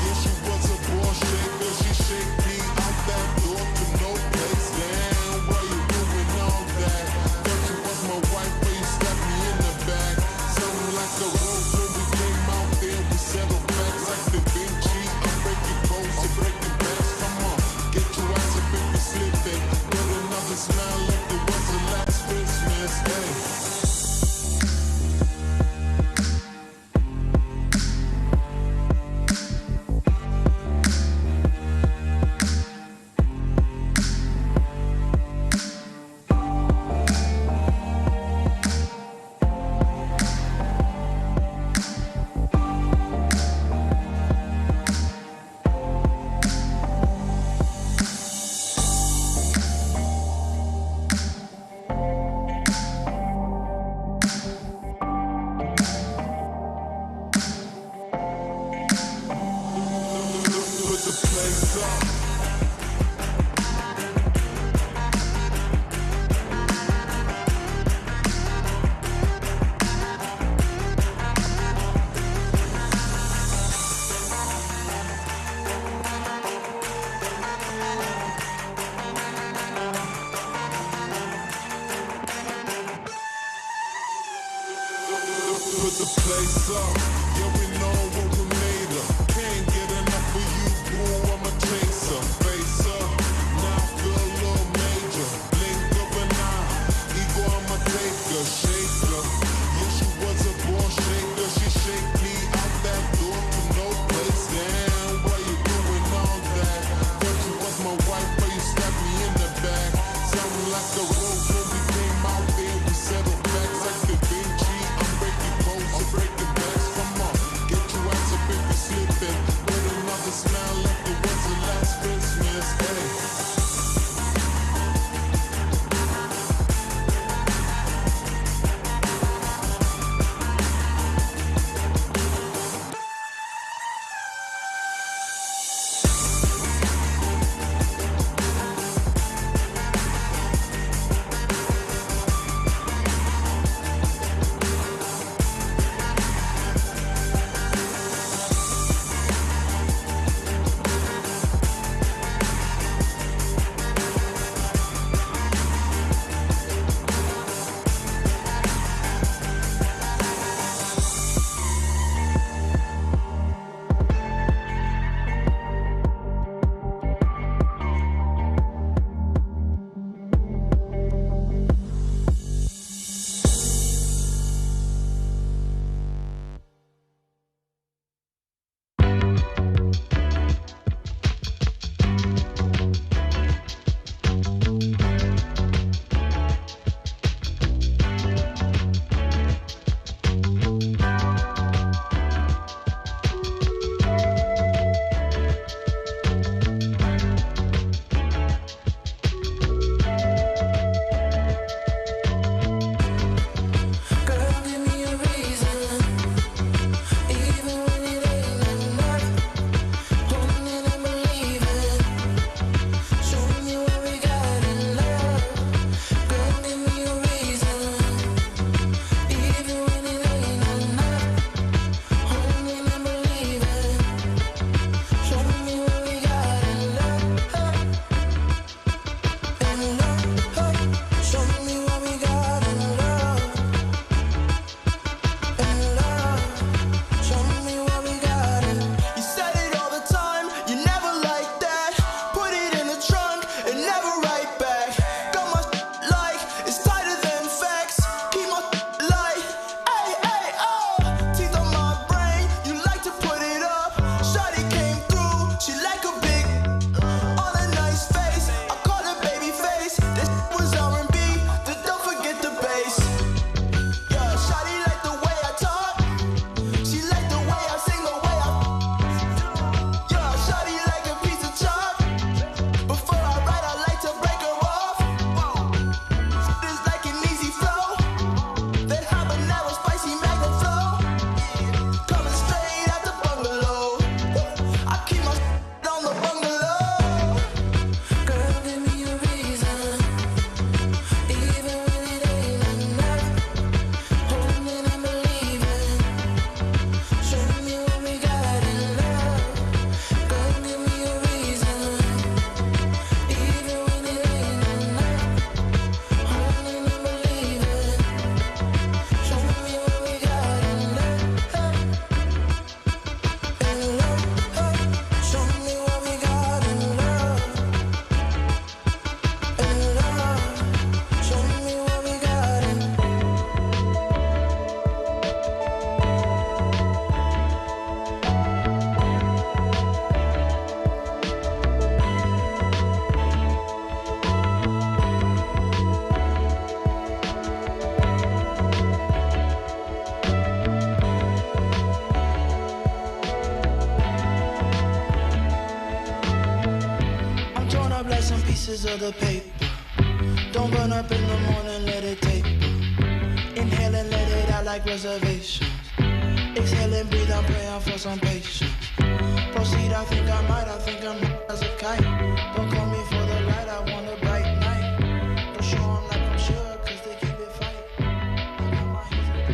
Yeah, she was a ball shaker, she shake me out that door to no place. Damn, why you doing all that? Thought you was my wife, but you stabbed me in the back. Something like a rose when we came out there, we settled facts like Da Vinci. I'm breaking codes and breaking backs. Come on, get your ass up if you slipping. Put another smile like it was the last Christmas. Hey. Put the place up. Put the place up. Yeah, we know what we made of. Can't get enough of you, boo, I'm a chaser. Face up, now I feel a little major. Blink of an eye, ego, I'm a taker, shaker. Yeah, she was a ball shaker, she shake me out that door to no place. Damn, why you doing all that? Thought you was my wife, but you stabbed me in the back. Something like a rose when we came out there, we settled facts like Da Vinci. I'm breaking codes and breaking backs. Come on, some pieces of the paper. Don't run up in the morning, let it taper. Inhale and let it out like reservations. Exhale and breathe, I'm praying for some patience. Proceed, I think I might, I think I'm as a kite. Don't call me for the light, I want a bright night. Don't show 'em like I'm sure, cause they keep it fight. I got my hands in the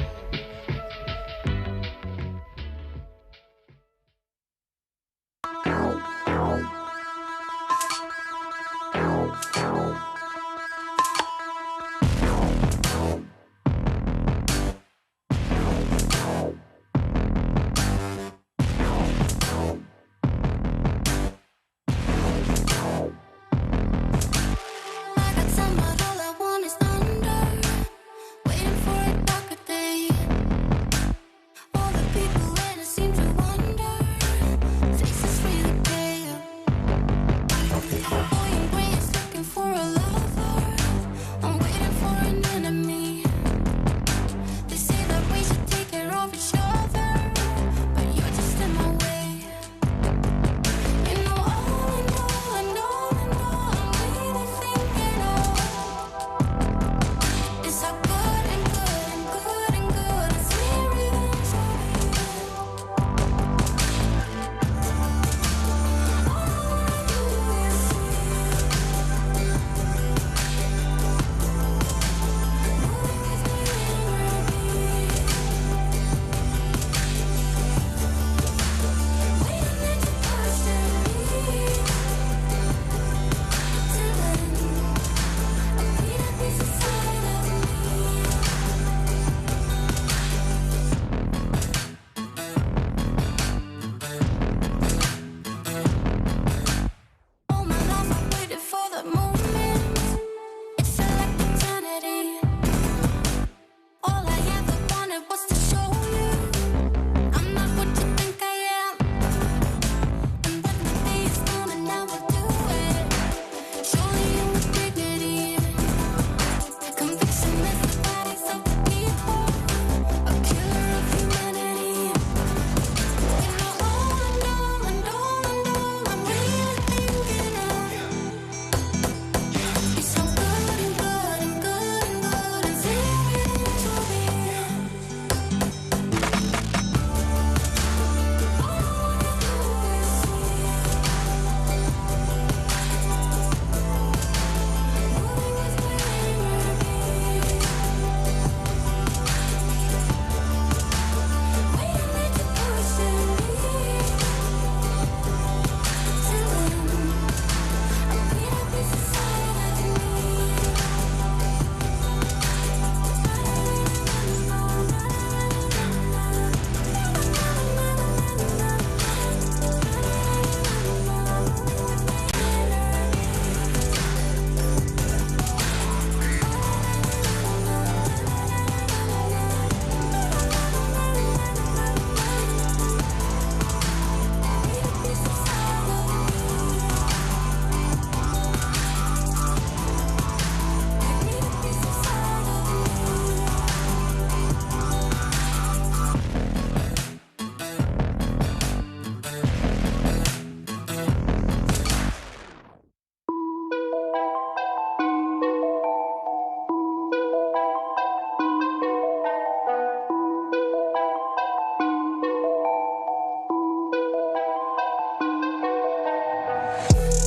I got some, but all I want is thunder. Waiting for a darker day. All the people in it seem to wonder. Faces really pale. Boy in gray is looking for a lover. I'm waiting for an enemy. They say that we should take care of each other, but you're just in my way. You know all I know, I know, I know, I'm really thinking of is how good and good and good and good is we all my life I waited for that moment. It felt like eternity. All I ever wanted was to show you I'm not what you think I am. And when the day is coming, I will do it. Surely you with dignity. Conviction is the bodies of the people. A killer of humanity. You know all I know, and all I know, I'm really thinking of is so good and good and good and good and serious to me.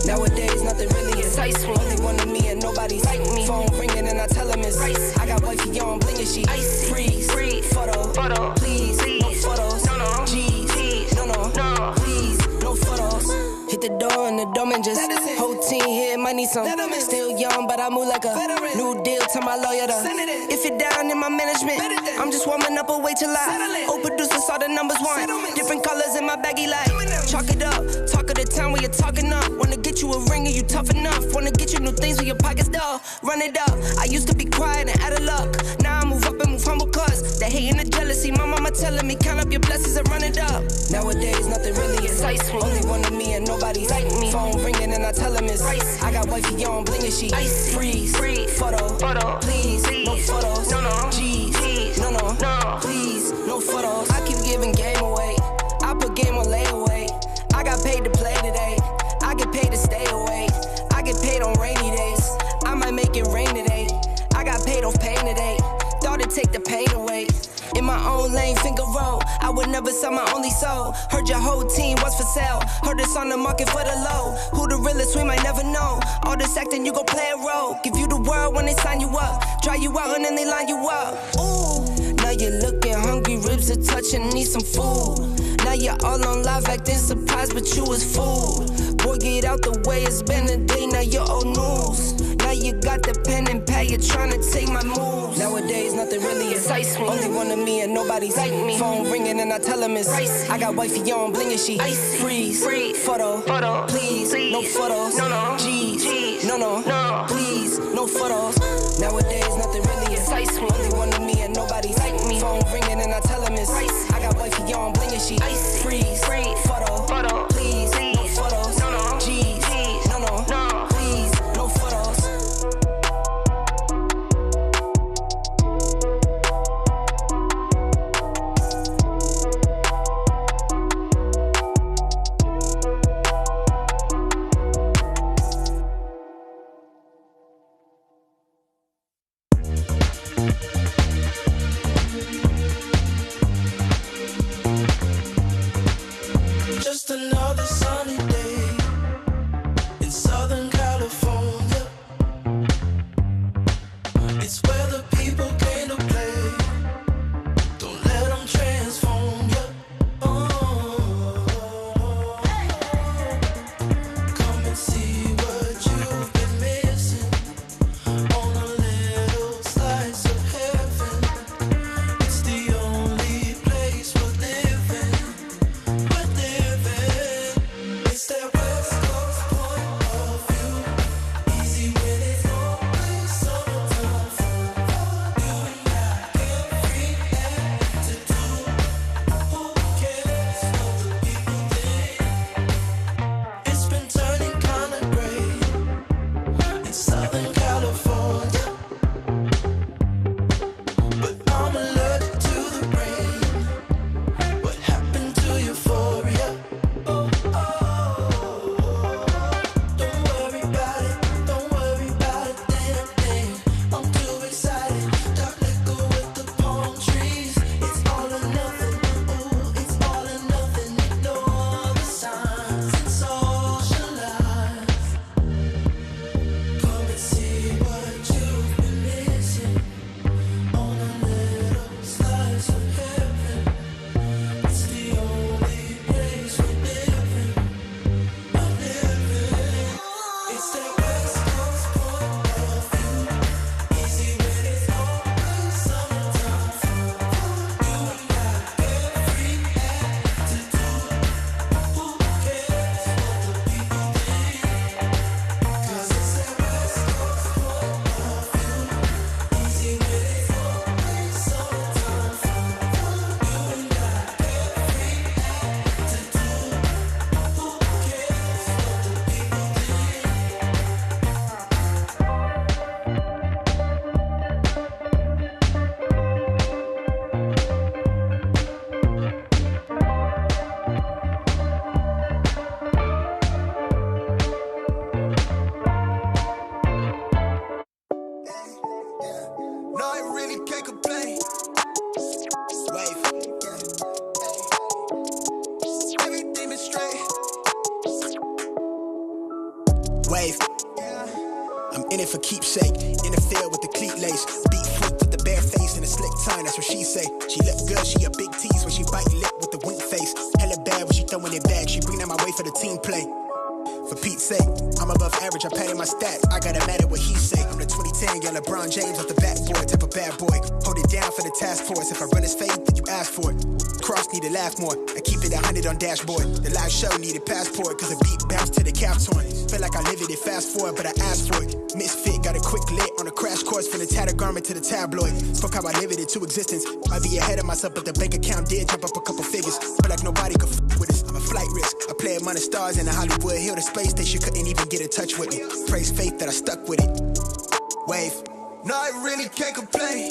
Nowadays, nothing really excites me. Only one of me and nobody's like me. Phone ringing and I tell him it's ice. I got wifey on blingin', she icy. Freeze, photo, please, no photos. G's, no, please, no photos. Hit the door and the dome and just whole team here might need some. Still young, but I move like a new deal to my lawyer. If you're down in my management, I'm just warming up, wait till I. Old producer saw the numbers one. Different colors in my baggy light. Chalk it up, talk of the town when you're talking up. Wanna get you a ring and you tough enough. Wanna get you new things when your pockets dull. Run it up. I used to be quiet and out of luck. Now I move up and move humble cause the hate and the jealousy. My mama telling me count up your blessings and run it up. Nowadays nothing really excites me. Only one of me and nobody's like me. Phone ringing and I tell him it's ice. I got wifey on blingin', she freeze, photo, please, no photos. G's, no, please, no photos. I keep giving game away. I put game on layaway. I got paid to play today. I get paid to stay away. I get paid on sold. Heard your whole team was for sale. Heard it's on the market for the low. Who the realest, we might never know. All this acting, you gon' play a role. Give you the world when they sign you up. Try you out and then they line you up. Ooh, now you're looking hungry, ribs are touching, need some food. Now you're all on live acting surprised, but you was fooled. Boy, get out the way, it's been a day, now you're old news. Now you got the pen and pad, you're trying to take my moves. Nowadays, nothing really excites me. Only one of me and nobody's like me. Phone ringing and I tell him it's icy. I got wifey on bling and she icy. Freeze, photo, please, no photos. No, G's, no, please, no photos. Nowadays, nothing really excites me. Only one of me and nobody's like me. Phone ringing and I tell him it's icy. I got wifey on bling and she icy. Freeze, photo, please, no photos. No, G's, no, please, no photos. Just another sunny day in Southern California. It's where the people came to play. Don't let them transform you. Come and see what you've been missing on a little slice of heaven. It's the only place we're living. It's that West Coast point of view. Easy when it's always summertime for you. Got every attitude. Who cares what the people think? It's been turning kinda gray in Southern California, but I'm allergic to the rain. What happened to euphoria? Don't worry about it, damn thing. I'm too excited. Dark liquor with the palm trees. It's all or nothing, ooh, it's all or nothing. Ignore the signs and socialize. Come and see what you've been missing on a little slice of heaven. It's the only place we're living. It's that West Coast point of view. Easy when it's always summertime for you. Got every attitude. Who cares what the people think? 'Cause it's that West Coast point of view. Easy when it's always summertime for you. Got every attitude. Who cares what the people think? No, I really can't complain. Wave. Everything is straight. Wave. I'm in it for keepsake. In the field with the cleat lace. Beat freak with the bare face and a slick tongue. That's what she say. She look good. She a big tease when she bite lip with the wink face. Hella bad when she throwing it back. She bring that my way for the team play. For Pete's sake, I'm above average, I padded my stats. I gotta matter what he say. I'm the 2010 young LeBron James off the backboard, type of bad boy. Hold it down for the task force. If I run his fade, then you ask for it. Cross need to laugh more. I keep it 100 on dashboard. The live show needed passport, cause the beat bounced to the cap torn. Feel like I live it, fast forward, but I asked for it. Misfit, got a quick lit on a crash course from the tattered garment to the tabloid. Fuck how I live it into existence. I'd be ahead of myself, but the bank account did jump up a couple figures. Feel like nobody could with us. I'm a flight risk. I play among the stars in the Hollywood Hill. The space station couldn't even get in touch with me. Praise faith that I stuck with it. Wave. No, I really can't complain.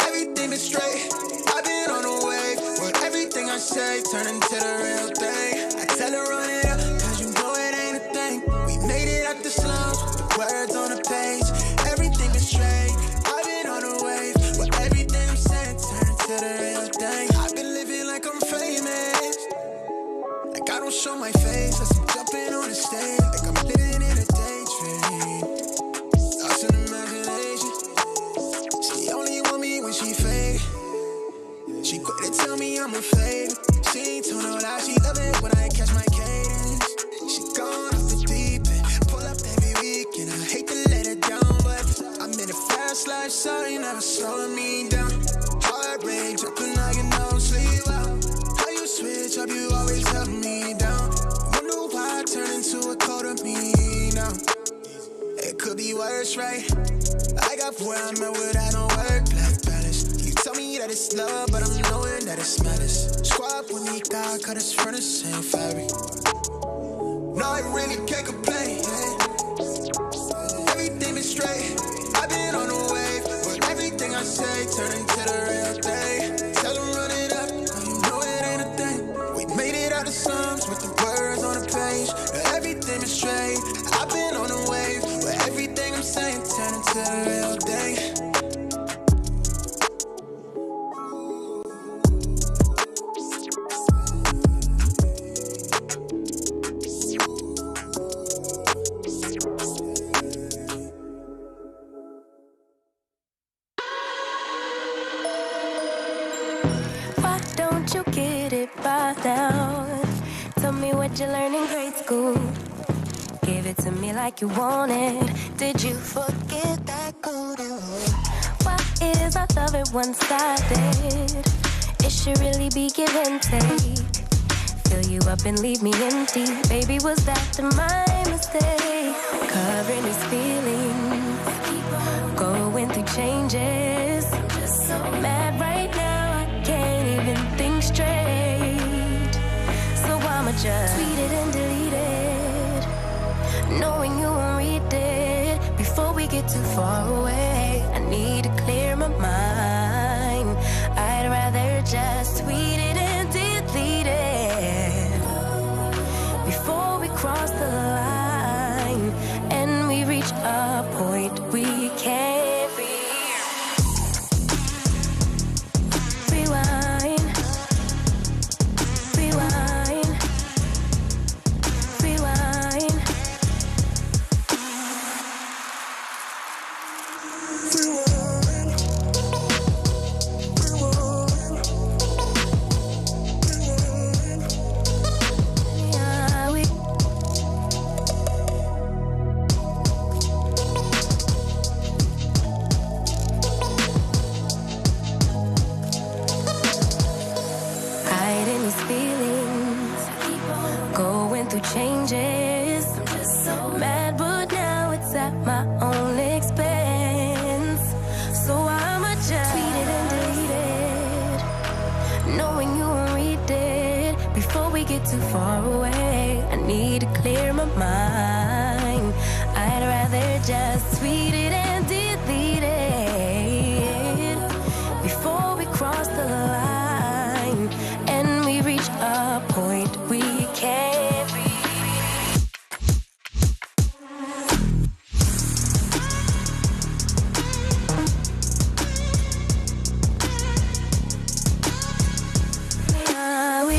Everything is straight. I've been on a wave. Where everything I say turn into the real thing. I tell her run it up, cause you know it ain't a thing. We made it out the slums, the words on the page. Everything is straight. I've been on a wave. Where everything I'm saying turn into the real thing. I've been living like I'm not slowing me down. Heart rate jumping like you no sleep well. How you switch up, you always held me down. Wonder why I turned into a colder me now. It could be worse, right? I got where I'm at without no work-life balance. You tell me that it's love, but I'm knowing that it's malice. Squad with me, God, cut us from the same fabric. No, I really can't complain. Everything is straight. I've been on the wave, but everything I say turn into the real thing. Tell them run it up, you know it ain't a thing. We made it out of Psalms with the words on the page. Everything is straight. I've been on the wave, but everything I'm saying turn into the real thing. Why don't you get it by now? Tell me what you learned in grade school. Give it to me like you want it. Did you forget that code? Why is our love it one-sided? It should really be give and take. Fill you up and leave me empty. Baby, was that my mistake? Covering these feelings, going through changes. I'm just so mad right now, I can't even think straight. So I'ma just tweet it and delete it, knowing you won't read it before we get too far away. I need to clear my mind. I'd rather just tweet it and delete it before we cross the line and we reach a point we can't rewind. Rewind. Rewind. Yeah, we hiding these feelings, going through changes. I'm just so mad, but now it's at my own expense. So I'ma just tweet it and delete it, knowing you won't read it before we get too far away. I need to clear my mind. I'd rather just tweet it and delete it before we cross the line and we reach a point we can't reach. Yeah, we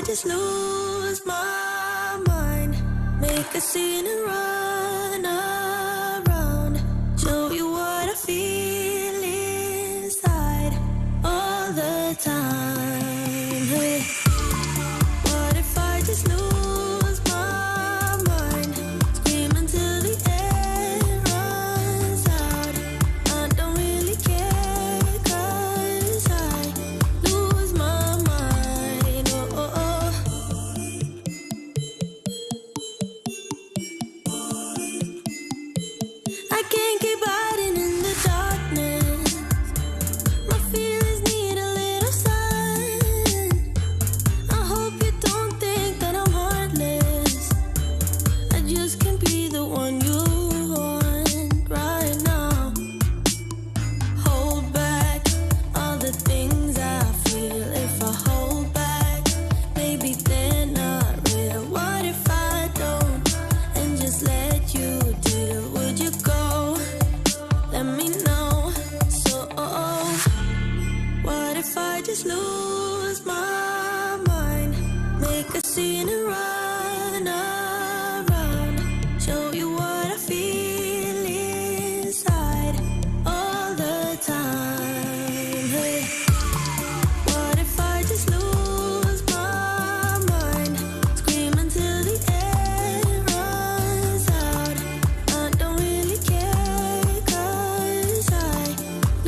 just lose my mind? Make a scene and run around. Show you what I feel inside all the time. Hey. What if I just lose my mind? Scream until the air runs out. I don't really care 'cause I lose my mind. Oh, oh, oh. I can't keep hiding in the darkness. My feelings need a little sun. I hope you don't think that I'm heartless. I just can't be the one you want right now. Hold back all the things I feel. If I hold back, maybe they're not real. What if I don't and just let you deal? Would you go? Let me know. So, what if I just lose my mind? Make a scene and run around. Show you what I feel inside all the time. Hey. What if I just lose my mind? Scream until the air runs out. I don't really care 'cause I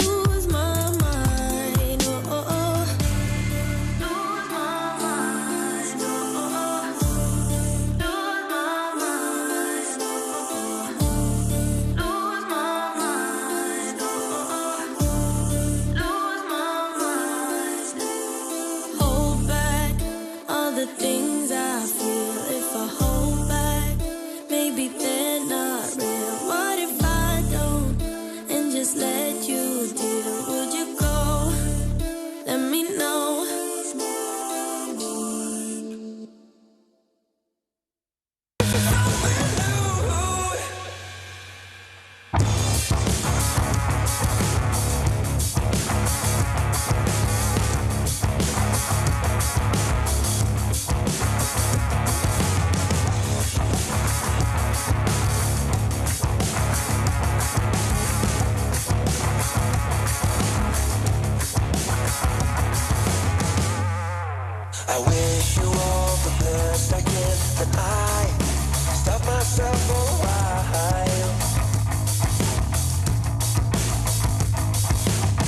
lose my mind. Oh, oh, oh. Lose my mind. Oh, oh, oh. Lose my mind. Oh, oh, oh. Lose my mind. Oh, oh, oh. Lose my mind. Hold back all the things I feel. If I hold back, maybe they're not real. What if I don't and just let you deal? Would you go? Let me know. I wish you all the best I can, and I stop myself for a while.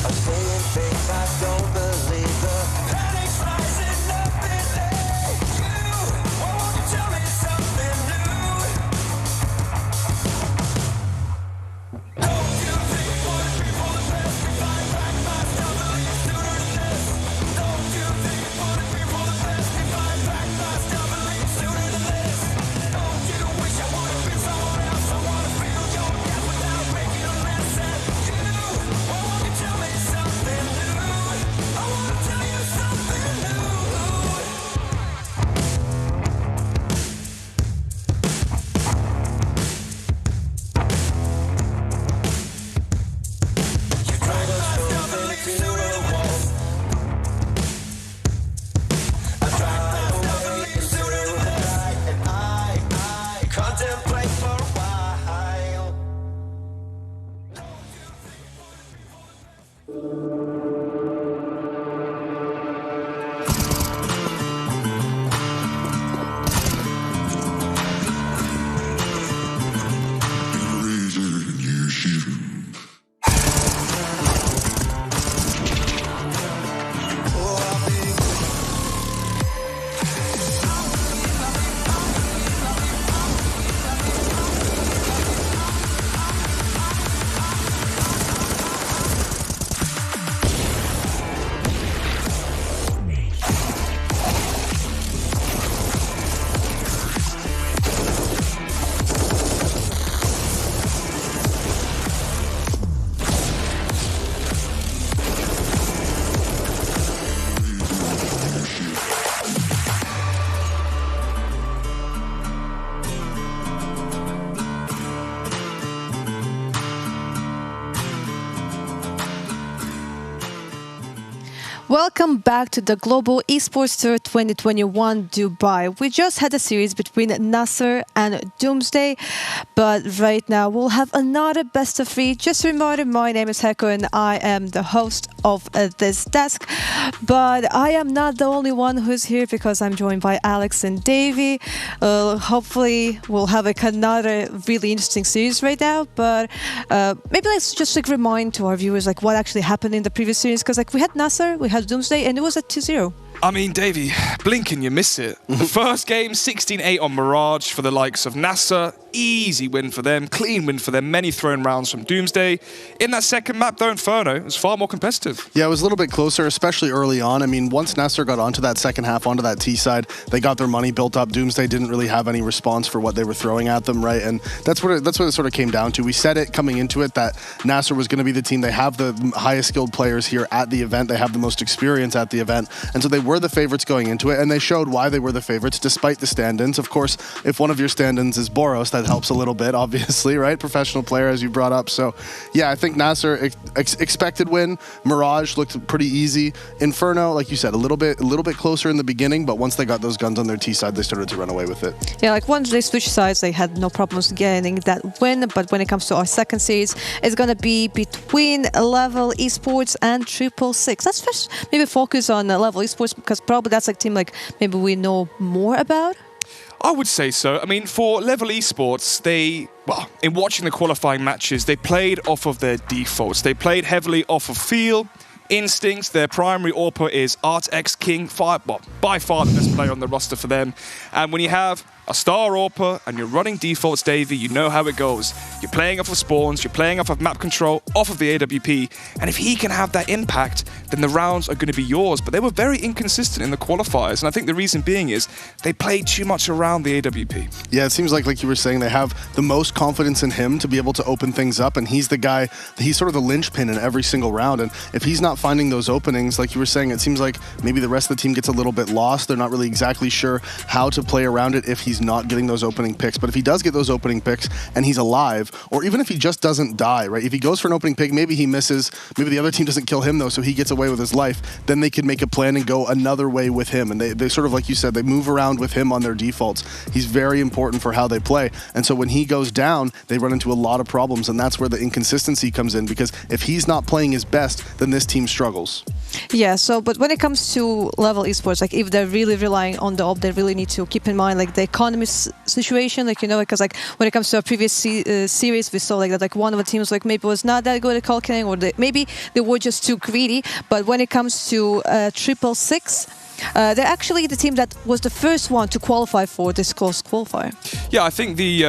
I'm saying things I don't believe. The panic's rising up in you. Won't you tell me something new? Don't you think for the people the best? If I pack my stuff and leave sooner than this. Don't you think for the people the best? If I pack my stuff and leave sooner than this. Don't you wish I would've been someone else? I wanna be Welcome back to the Global Esports Tour 2021 Dubai. We just had a series between Nasser and Doomsday, but right now we'll have another best of three. Just a reminder, my name is Heko and I am the host of this desk, but I am not the only one who's here because I'm joined by Alex and Davey. Hopefully we'll have another really interesting series right now, but maybe let's just remind to our viewers what actually happened in the previous series, because we had Nasser, we had Doomsday, and it was at 2-0. I mean, Davey, blink and you miss it. The first game, 16-8 on Mirage for the likes of Nasser. Easy win for them, clean win for them, many thrown rounds from Doomsday. In that second map, though, Inferno, it was far more competitive. Yeah, it was a little bit closer, especially early on. I mean, once Nasser got onto that second half, onto that T side, they got their money built up. Doomsday didn't really have any response for what they were throwing at them, right? And that's what it sort of came down to. We said it coming into it that Nasser was going to be the team. They have the highest skilled players here at the event. They have the most experience at the event. And so they were the favorites going into it, and they showed why they were the favorites despite the stand-ins. Of course, if one of your stand-ins is Boros, that helps a little bit, obviously, right? Professional player, as you brought up. So, yeah, I think Nasser expected win. Mirage looked pretty easy. Inferno, like you said, a little bit closer in the beginning, but once they got those guns on their T side, they started to run away with it. Yeah, once they switched sides, they had no problems getting that win. But when it comes to our second series, it's going to be between Level Esports and 666. Let's first maybe focus on Level Esports, because probably that's a team maybe we know more about. I would say so. I mean, for Level Esports, in watching the qualifying matches, they played off of their defaults. They played heavily off of feel, instincts. Their primary AWPer is ArtX King, by far the best player on the roster for them. And when you have a star AWPer and you're running defaults, Davey, you know how it goes. You're playing off of spawns, you're playing off of map control, off of the AWP, and if he can have that impact, then the rounds are going to be yours. But they were very inconsistent in the qualifiers, and I think the reason being is they played too much around the AWP. Yeah, it seems like you were saying, they have the most confidence in him to be able to open things up, and he's the guy, he's sort of the linchpin in every single round, and if he's not finding those openings, like you were saying, it seems like maybe the rest of the team gets a little bit lost. They're not really exactly sure how to play around it if he's not getting those opening picks. But if he does get those opening picks and he's alive, or even if he just doesn't die, right? If he goes for an opening pick, maybe he misses, maybe the other team doesn't kill him though, so he gets away with his life, then they can make a plan and go another way with him. And they sort of, like you said, they move around with him on their defaults. He's very important for how they play. And so when he goes down, they run into a lot of problems, and that's where the inconsistency comes in, because if he's not playing his best, then this team struggles. Yeah, but when it comes to Level Esports, if they're really relying on the op, they really need to keep in mind the economy situation, because when it comes to our previous series, we saw that one of the teams maybe was not that good at calculating, or maybe they were just too greedy. But when it comes to 666, they're actually the team that was the first one to qualify for this close qualifier. Yeah, I think the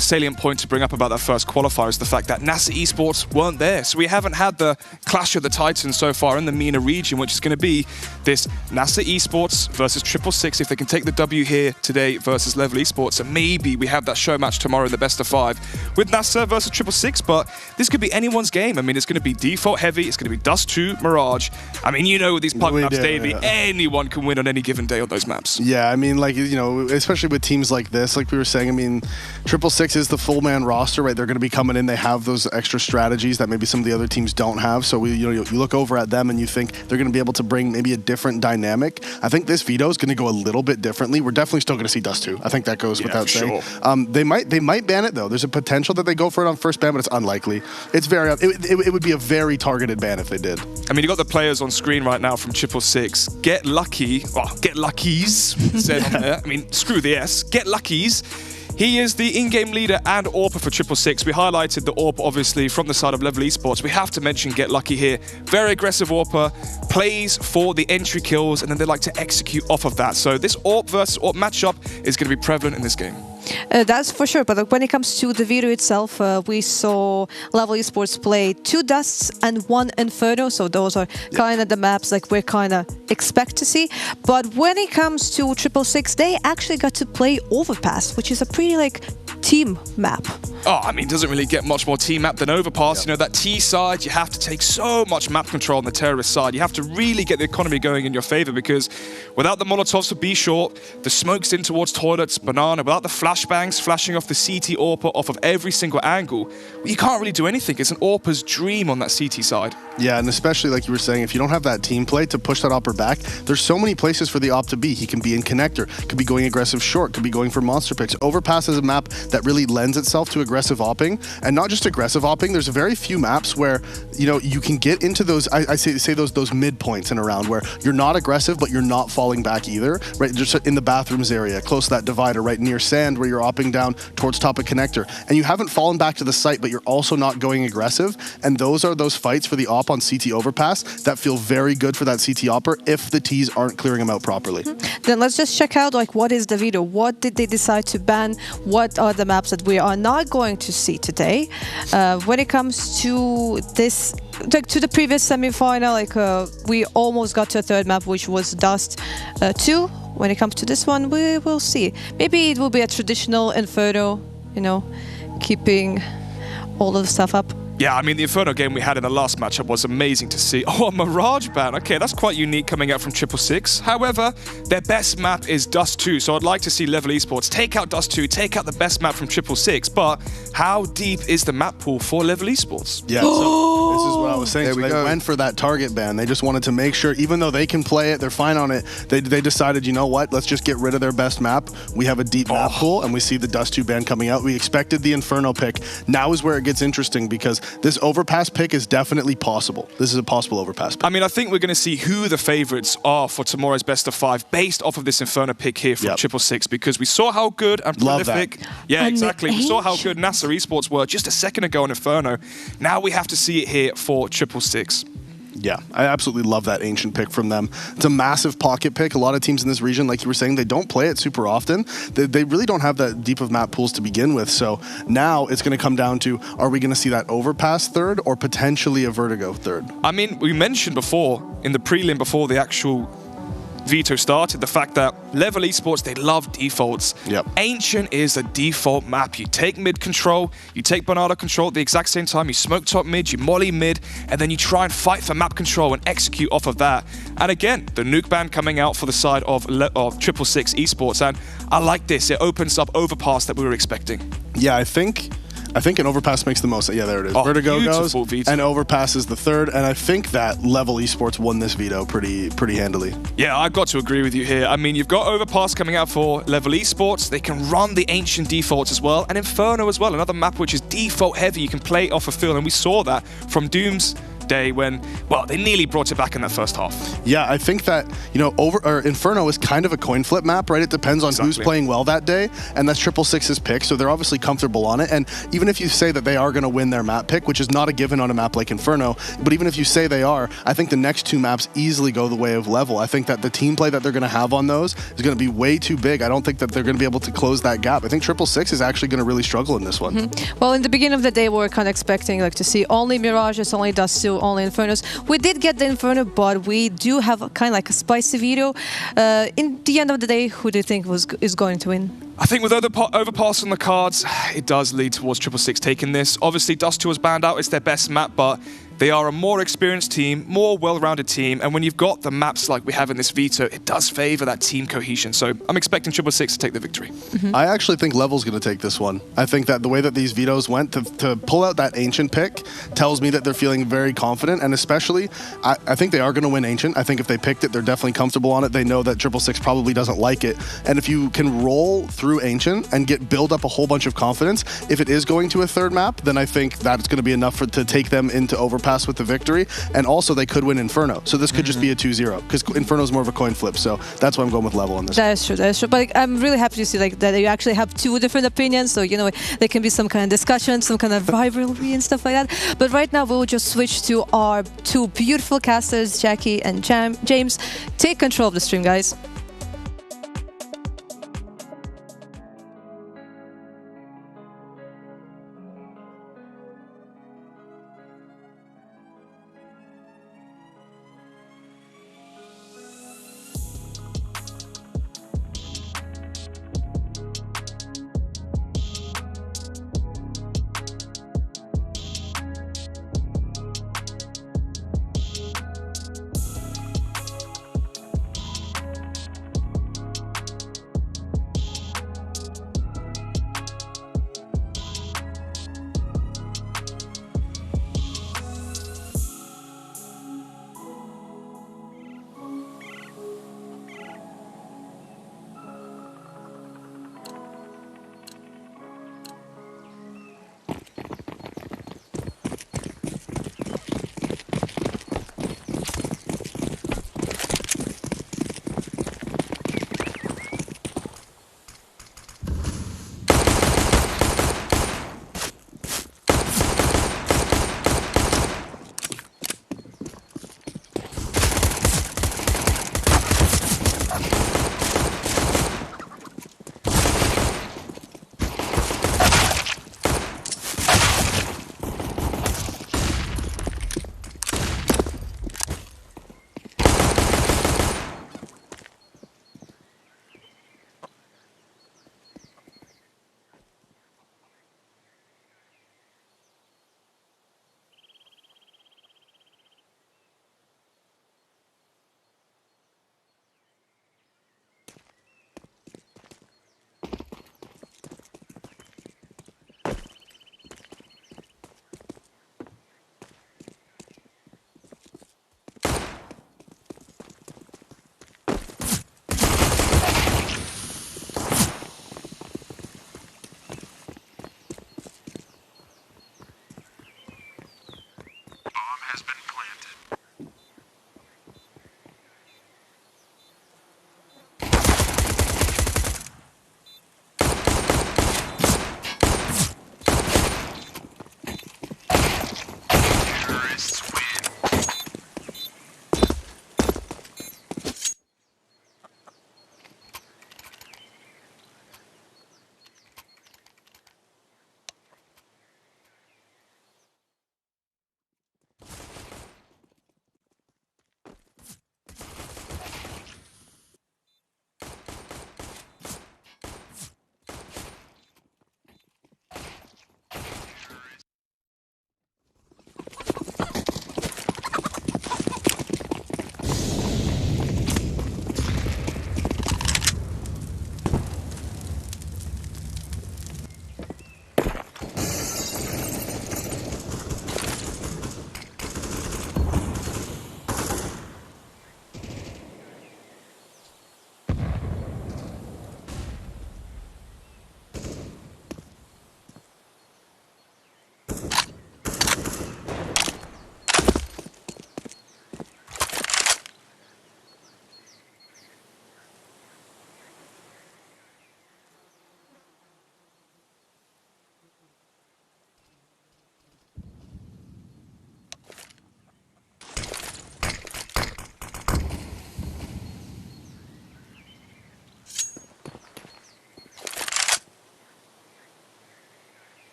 salient point to bring up about that first qualifier is the fact that Nasser Esports weren't there. So we haven't had the clash of the Titans so far in the MENA region, which is going to be this Nasser Esports versus 666. If they can take the W here today versus Level Esports, and maybe we have that show match tomorrow in the best of 5 with Nasser versus 666. But this could be anyone's game. I mean, it's going to be default heavy. It's going to be Dust 2, Mirage. I mean, with these pug maps, Davey, anyone can win on any given day on those maps. Yeah, I mean, especially with teams like this, like we were saying, I mean, 666 is the full man roster, right? They're going to be coming in. They have those extra strategies that maybe some of the other teams don't have. So you look over at them and you think they're going to be able to bring maybe a different dynamic. I think this veto is going to go a little bit differently. We're definitely still going to see Dust 2. I think that goes without saying. Sure. They might ban it though. There's a potential that they go for it on first ban, but it's unlikely. It's it would be a very targeted ban if they did. I mean, you got the players on screen right now from 666. Get luckies, said on there. I mean, screw the S. Get luckies. He is the in-game leader and AWPer for 666. We highlighted the AWP, obviously, from the side of Level Esports. We have to mention Get Lucky here. Very aggressive AWPer, plays for the entry kills, and then they like to execute off of that. So this AWP versus AWP matchup is going to be prevalent in this game. That's for sure, but when it comes to the video itself, we saw Level Esports play 2 Dusts and 1 Inferno, so those are kind of the maps we kind of expect to see. But when it comes to 666, they actually got to play Overpass, which is a pretty team map. Oh, I mean, doesn't really get much more team map than Overpass. That T side, you have to take so much map control on the terrorist side. You have to really get the economy going in your favor, because without the Molotovs for B short, the smokes in towards toilets, banana, without the flash flashbangs flashing off the CT AWPer off of every single angle. You can't really do anything. It's an AWPer's dream on that CT side. Yeah, and especially like you were saying, if you don't have that team play to push that AWPer back, there's so many places for the AWP to be. He can be in connector, could be going aggressive short, could be going for monster picks. Overpass is a map that really lends itself to aggressive AWPing, and not just aggressive AWPing. There's very few maps where you can get into those. I say those mid points in a round where you're not aggressive, but you're not falling back either. Right, just in the bathrooms area, close to that divider, right near sand, where you're AWPing down towards top of connector, and you haven't fallen back to the site, but you're also not going aggressive. And those are those fights for the AWP on CT overpass that feel very good for that CT AWPer if the Ts aren't clearing them out properly. Then let's just check out like what is the video. What did they decide to ban? What are the maps that we are not going to see today? When it comes to this, like to the previous semi-final, like we almost got to a third map, which was Dust 2. When it comes to this one, we will see. Maybe it will be a traditional Inferno, keeping all of the stuff up. Yeah, I mean, the Inferno game we had in the last matchup was amazing to see. Oh, a Mirage ban. Okay, that's quite unique coming out from 666. However, their best map is Dust 2, so I'd like to see Level Esports take out Dust 2, take out the best map from 666, but how deep is the map pool for Level Esports? Yeah, so this is what I was saying. There So we they go. went for that target ban. They just wanted to make sure, even though they can play it, they're fine on it, they decided, you know what, let's just get rid of their best map. We have a deep map pool, and we see the Dust 2 ban coming out. We expected the Inferno pick. Now is where it gets interesting, because this overpass pick is definitely possible. This is a possible overpass pick. I mean, I think we're going to see who the favorites are for tomorrow's best of 5 based off of this Inferno pick here from 666, because we saw how good and Love prolific. that. Yeah, And exactly. We saw how good NASA Esports were just a second ago in Inferno. Now we have to see it here for 666. Yeah, I absolutely love that Ancient pick from them. It's a massive pocket pick. A lot of teams in this region, like you were saying, they don't play it super often. They really don't have that deep of map pools to begin with. So now it's going to come down to, are we going to see that overpass third or potentially a Vertigo third? I mean, we mentioned before in the prelim before the actual veto started, the fact that Level Esports, they love defaults. Yep. Ancient is a default map. You take mid control, you take Bernardo control at the exact same time, you smoke top mid, you molly mid, and then you try and fight for map control and execute off of that. And again, the nuke ban coming out for the side of 666 Esports, and I like this. It opens up overpass that we were expecting. Yeah, I think an overpass makes the most. Yeah, there it is. Oh, Vertigo goes, beautiful veto. and overpass is the third. And I think that Level Esports won this veto pretty handily. Yeah, I've got to agree with you here. I mean, you've got Overpass coming out for Level Esports. They can run the Ancient defaults as well, and Inferno as well, another map which is default heavy. You can play off a field, and we saw that from Doom's day when, well, they nearly brought it back in that first half. Yeah, I think that, Inferno is kind of a coin flip map, right? It depends on who's playing well that day, and that's 666's pick, so they're obviously comfortable on it. And even if you say that they are going to win their map pick, which is not a given on a map like Inferno, but even if you say they are, I think the next two maps easily go the way of Level. I think that the team play that they're going to have on those is going to be way too big. I don't think that they're going to be able to close that gap. I think 666 is actually going to really struggle in this one. Well, in the beginning of the day, we were kind of expecting to see only Mirages, only Dust 2, only Infernos. We did get the Inferno, but we do have kind of like a spicy veto. In the end of the day, who do you think is going to win? I think with Overpass on the cards, it does lead towards 666 taking this. Obviously, Dust 2 was banned out. It's their best map, but they are a more experienced team, more well-rounded team, and when you've got the maps like we have in this veto, it does favor that team cohesion. So I'm expecting 666 to take the victory. I actually think Level's going to take this one. I think that the way that these vetoes went, to pull out that Ancient pick tells me that they're feeling very confident, and especially, I think they are going to win Ancient. I think if they picked it, they're definitely comfortable on it. They know that 666 probably doesn't like it, and if you can roll through Ancient and build up a whole bunch of confidence, if it is going to a third map, then I think that's going to be enough to take them into Overpass with the victory, and also they could win Inferno. So this could just be a 2-0, because Inferno's more of a coin flip, so that's why I'm going with Level on this. That is true. But I'm really happy to see that you actually have two different opinions, so there can be some kind of discussion, some kind of rivalry and stuff like that. But right now we'll just switch to our two beautiful casters, Jackie and James. Take control of the stream, guys.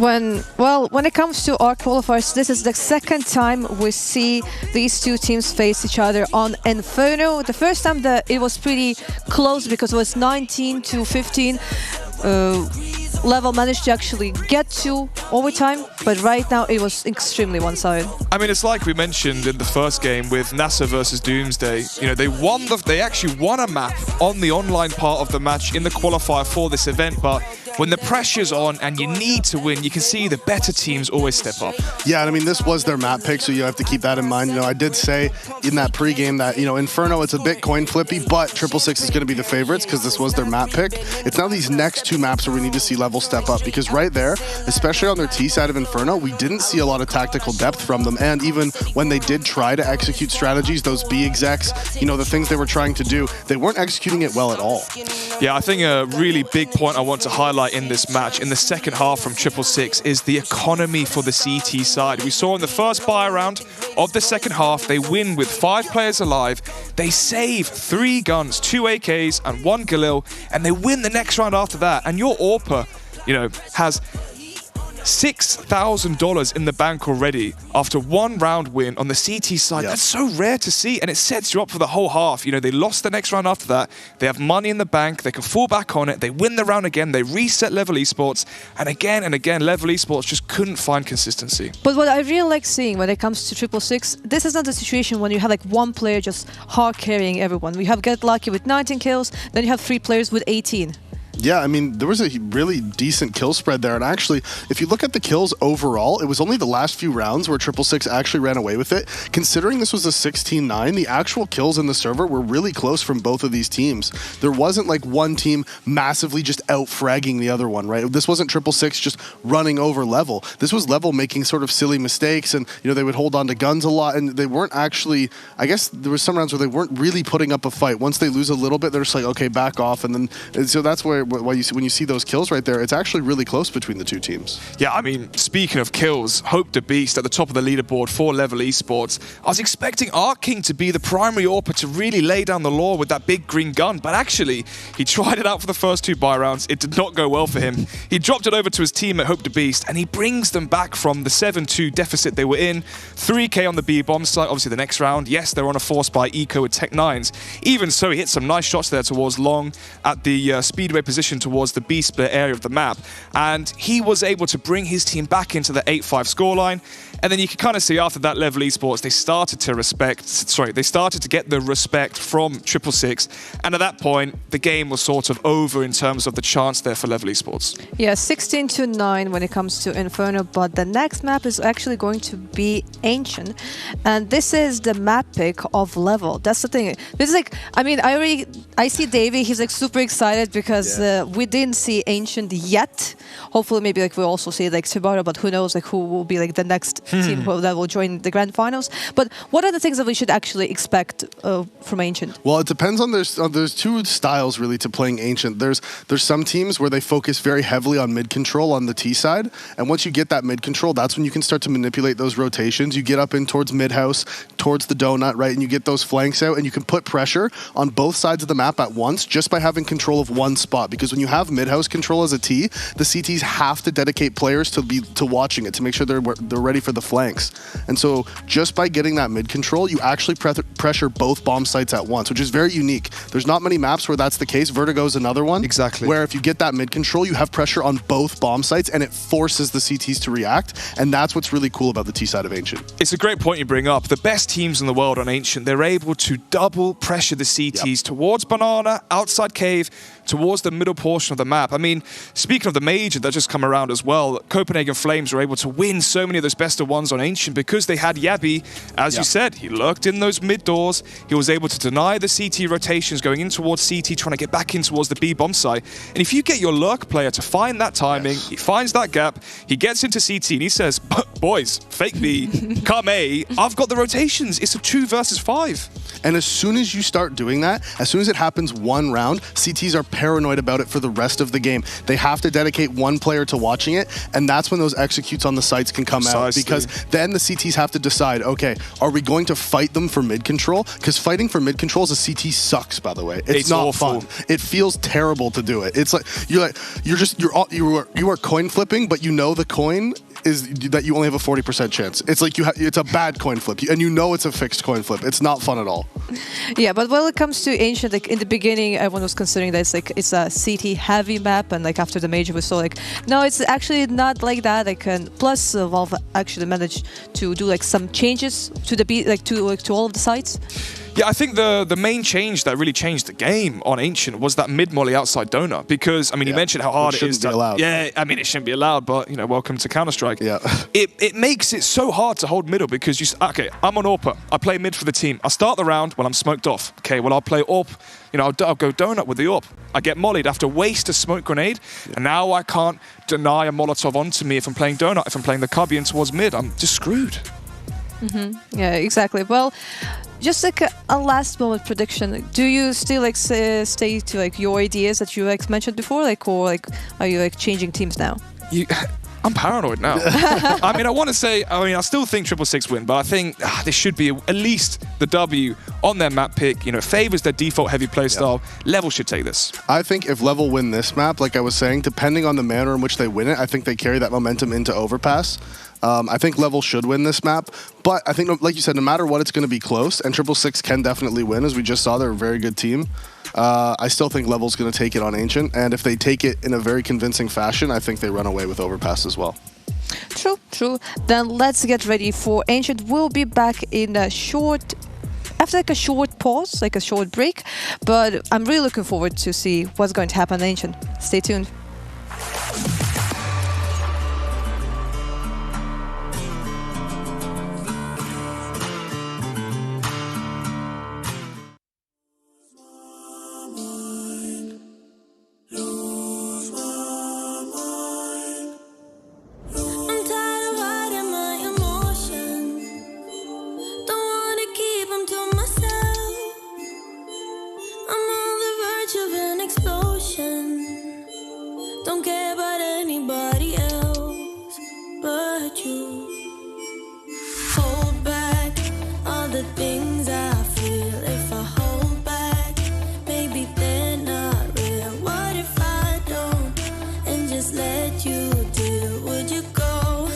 When it comes to our qualifiers, this is the second time we see these two teams face each other on Inferno. The first time that it was pretty close because it was 19 to 15. Level managed to actually get to overtime, but right now it was extremely one-sided. I mean, it's like we mentioned in the first game with NASA versus Doomsday. You know, they actually won a map on the online part of the match in the qualifier for this event, but when the pressure's on and you need to win, you can see the better teams always step up. Yeah, and I mean, this was their map pick, so you have to keep that in mind. You know, I did say in that pregame that, you know, Inferno, it's a bit coin flippy, but 666 is going to be the favorites because this was their map pick. It's now these next two maps where we need to see level step up, because right there, especially on their T side of Inferno, we didn't see a lot of tactical depth from them. And even when they did try to execute strategies, those B execs, you know, the things they were trying to do, they weren't executing it well at all. Yeah, I think a really big point I want to highlight in this match in the second half from 666 is the economy for the CT side. We saw in the first buy round of the second half, they win with 5 players alive. They save 3 guns, 2 AKs and 1 Galil, and they win the next round after that. And your AWPer, you know, has $6,000 in the bank already after 1 round win on the CT side. That's so rare to see, and it sets you up for the whole half. You know, they lost the next round after that. They have money in the bank. They can fall back on it. They win the round again. They reset Level Esports, and again, Level Esports just couldn't find consistency. But what I really like seeing when it comes to 666, this is not a situation when you have like one player just hard carrying everyone. We have Get Lucky with 19 kills, then you have 3 players with 18. Yeah, I mean, there was a really decent kill spread there. And actually, if you look at the kills overall, it was only the last few rounds where 666 actually ran away with it. Considering this was a 16-9, the actual kills in the server were really close from both of these teams. There wasn't like one team massively just out-fragging the other one, right? This wasn't 666 just running over Level. This was Level making sort of silly mistakes, and, you know, they would hold on to guns a lot, and they weren't actually, I guess there was some rounds where they weren't really putting up a fight. Once they lose a little bit, they're just like, okay, back off. And so that's why when you see those kills right there, it's actually really close between the two teams. Yeah, I mean, speaking of kills, Hope the Beast at the top of the leaderboard for Level Esports. I was expecting Arc King to be the primary AWPer to really lay down the law with that big green gun, but actually, he tried it out for the first 2 buy rounds. It did not go well for him. He dropped it over to his team at Hope the Beast, and he brings them back from the 7-2 deficit they were in. 3K on the B bomb site, obviously the next round. Yes, they're on a force by Eco with Tech 9s. Even so, he hit some nice shots there towards Long at the speedway position towards the B split area of the map, and he was able to bring his team back into the 8-5 scoreline. And then you can kind of see after that Level Esports, they started to get the respect from 666, and at that point the game was sort of over in terms of the chance there for Level Esports. Yeah, 16-9 when it comes to Inferno, but the next map is actually going to be Ancient, and this is the map pick of Level. That's the thing. This is like, I mean, I see Davey, he's like super excited because we didn't see Ancient yet. Hopefully maybe like we'll also see like tomorrow, but who knows like who will be like the next team that will join the grand finals. But what are the things that we should actually expect from Ancient? Well, it depends on there's 2 styles really to playing Ancient. There's some teams where they focus very heavily on mid control on the T side, and once you get that mid control, that's when you can start to manipulate those rotations. You get up in towards mid house, towards the donut, right, and you get those flanks out, and you can put pressure on both sides of the map at once just by having control of one spot. Because when you have mid house control as a T, the CTs have to dedicate players to watching it to make sure they're ready for the flanks. And so just by getting that mid control, you actually pressure both bomb sites at once, which is very unique. There's not many maps where that's the case. Vertigo is another one. Exactly. Where if you get that mid control, you have pressure on both bomb sites and it forces the CTs to react. And that's what's really cool about the T side of Ancient. It's a great point you bring up. The best teams in the world on Ancient, they're able to double pressure the CTs towards Banana, outside Cave, towards the middle portion of the map. I mean, speaking of the major that just come around as well, Copenhagen Flames were able to win so many of those best of ones on Ancient because they had Yabi. As you said, he lurked in those mid doors. He was able to deny the CT rotations going in towards CT, trying to get back in towards the B bomb site. And if you get your lurk player to find that timing, he finds that gap, he gets into CT and he says, boys, fake B, come A, I've got the rotations. It's a 2 versus 5. And as soon as you start doing that, as soon as it happens one round, CTs are paranoid about it for the rest of the game. They have to dedicate one player to watching it, and that's when those executes on the sites can come out. Because then the CTs have to decide, okay, are we going to fight them for mid control? Because fighting for mid control as a CT sucks, by the way. It's not awful. fun. It feels terrible to do it. It's like you are coin flipping, but you know the coin is that you only have a 40% chance. It's like it's a bad coin flip, and you know it's a fixed coin flip. It's not fun at all. Yeah, but when it comes to Ancient, like in the beginning, everyone was considering that it's a CT heavy map, and like after the major, we saw like no, it's actually not like that. Like plus, Valve actually managed to do like some changes to the to all of the sites. Yeah, I think the main change that really changed the game on Ancient was that mid molly outside donut. Because I mean, you mentioned how hard it is to be allowed. Yeah, I mean, it shouldn't be allowed, but you know, welcome to Counter-Strike. Yeah, it makes it so hard to hold middle because okay, I'm on AWP. I play mid for the team. I start the round when I'm smoked off. Okay, well I'll play AWP. You know, I'll go donut with the AWP. I get mollied after waste a smoke grenade, and now I can't deny a Molotov onto me if I'm playing donut. If I'm playing the cubby in towards mid, I'm just screwed. Yeah, exactly. Well, just like a last moment prediction, do you still like stay to like your ideas that you like mentioned before, like, or like are you like changing teams now? I'm paranoid now. I mean, I still think 666 win, but I think this should be at least the W on their map pick. You know, favors their default heavy play style. Level should take this. I think if Level win this map, like I was saying, depending on the manner in which they win it, I think they carry that momentum into Overpass. I think Level should win this map, but I think, like you said, no matter what, it's going to be close, and 666 can definitely win. As we just saw, they're a very good team. I still think Level's going to take it on Ancient, and if they take it in a very convincing fashion, I think they run away with Overpass as well. True. Then let's get ready for Ancient. We'll be back in a short... After like a short pause, like a short break, but I'm really looking forward to see what's going to happen in Ancient. Stay tuned. Don't care about anybody else but you. Hold back all the things I feel. If I hold back, maybe they're not real. What if I don't and just let you deal? Would you go?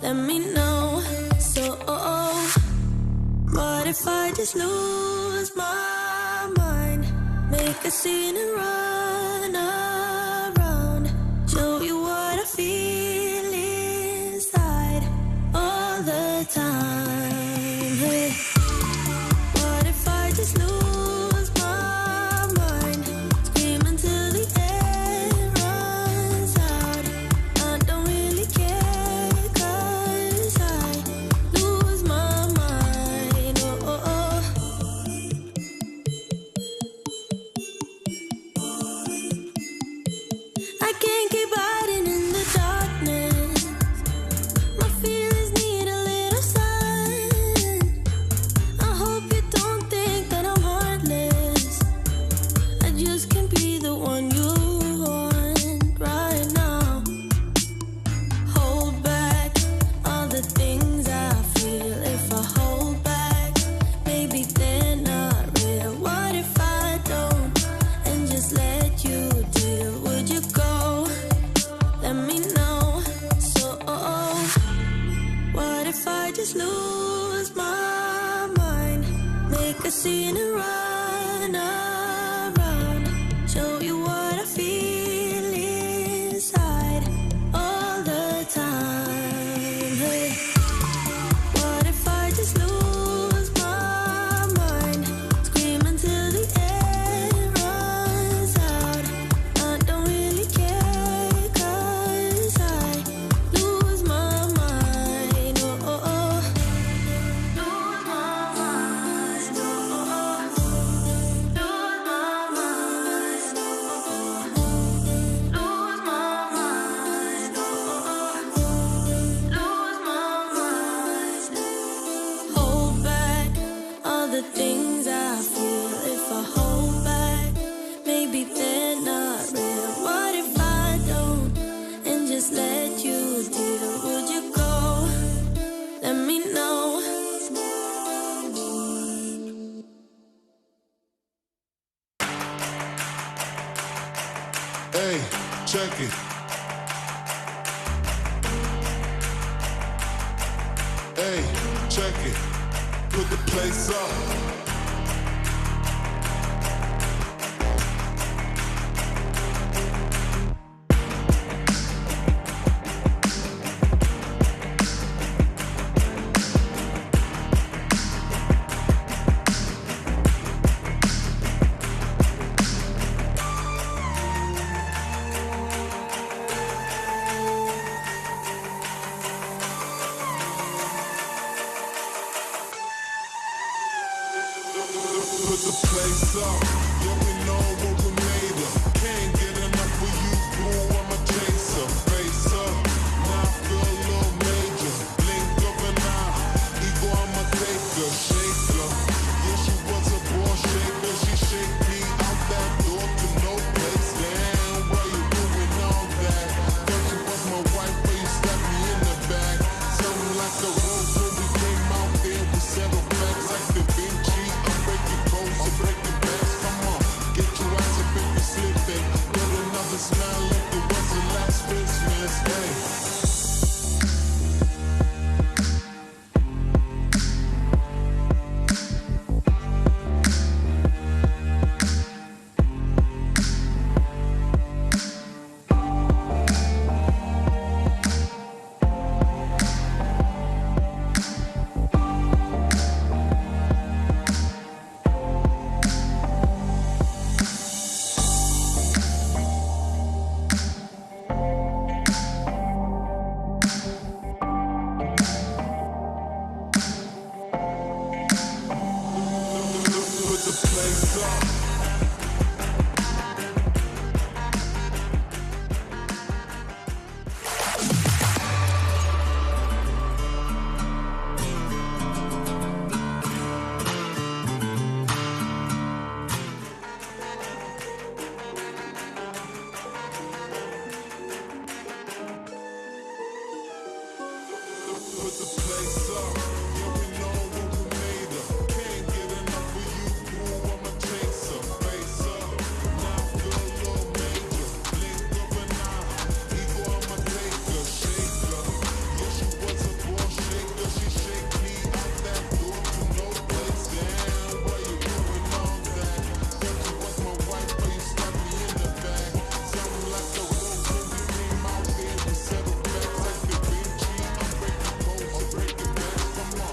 Let me know. So, what if I just lose my mind? Make a scene and run around. Show you what I feel inside all the time. Hey. What if I just lose my mind? Scream until the air runs out. I don't really care, 'cause I lose my mind. I can't keep hiding in the darkness. My feelings need a little sun. I hope you don't think that I'm heartless. I just can't be the one you want right now. Hold back all the things I feel. If I hold back, maybe they're not real. What if I don't and just let you deal? Would you go? Let me know. So, what if I just lose my mind? Make a scene and run around. Show you what I feel inside all the time. Hey. What if I just lose my mind? Scream until the air runs out. I don't really care, 'cause I lose my mind. Lose my mind. Lose it. Hey, check it. Put the place up. Put the place up, yeah, we know what we made of. Can't get enough of you, boo, I'm a chaser. Face up, now I feel a little major. Blink of an eye, ego, I'm a taker, shaker. Yeah, she was a ball shaker, she shake me out that door to no place. Damn, why you doing all that? Thought you was my wife, but you stabbed me in the back. Something like a rose when we came out there, we settled facts like Da Vinci. I'm breaking codes, so breaking backs. Come on, get your ass up if you're slipping. Get another smile like it wasn't last Christmas. Hey. Put the place up. Put the place up. Yeah, we know what we made of. Can't get enough of you, boo, I'm a chaser. Face up, now I feel a little major. Blink of an eye, ego, I'm a taker, shaker. Yeah, she was a ball shaker, she shake me out that door to no place. Damn, why you doing all that? Thought you was my wife, but you stabbed me in the back. Something like a rose when we came out there, we settled facts like Da Vinci. I'm breaking codes, so breaking backs. Come on,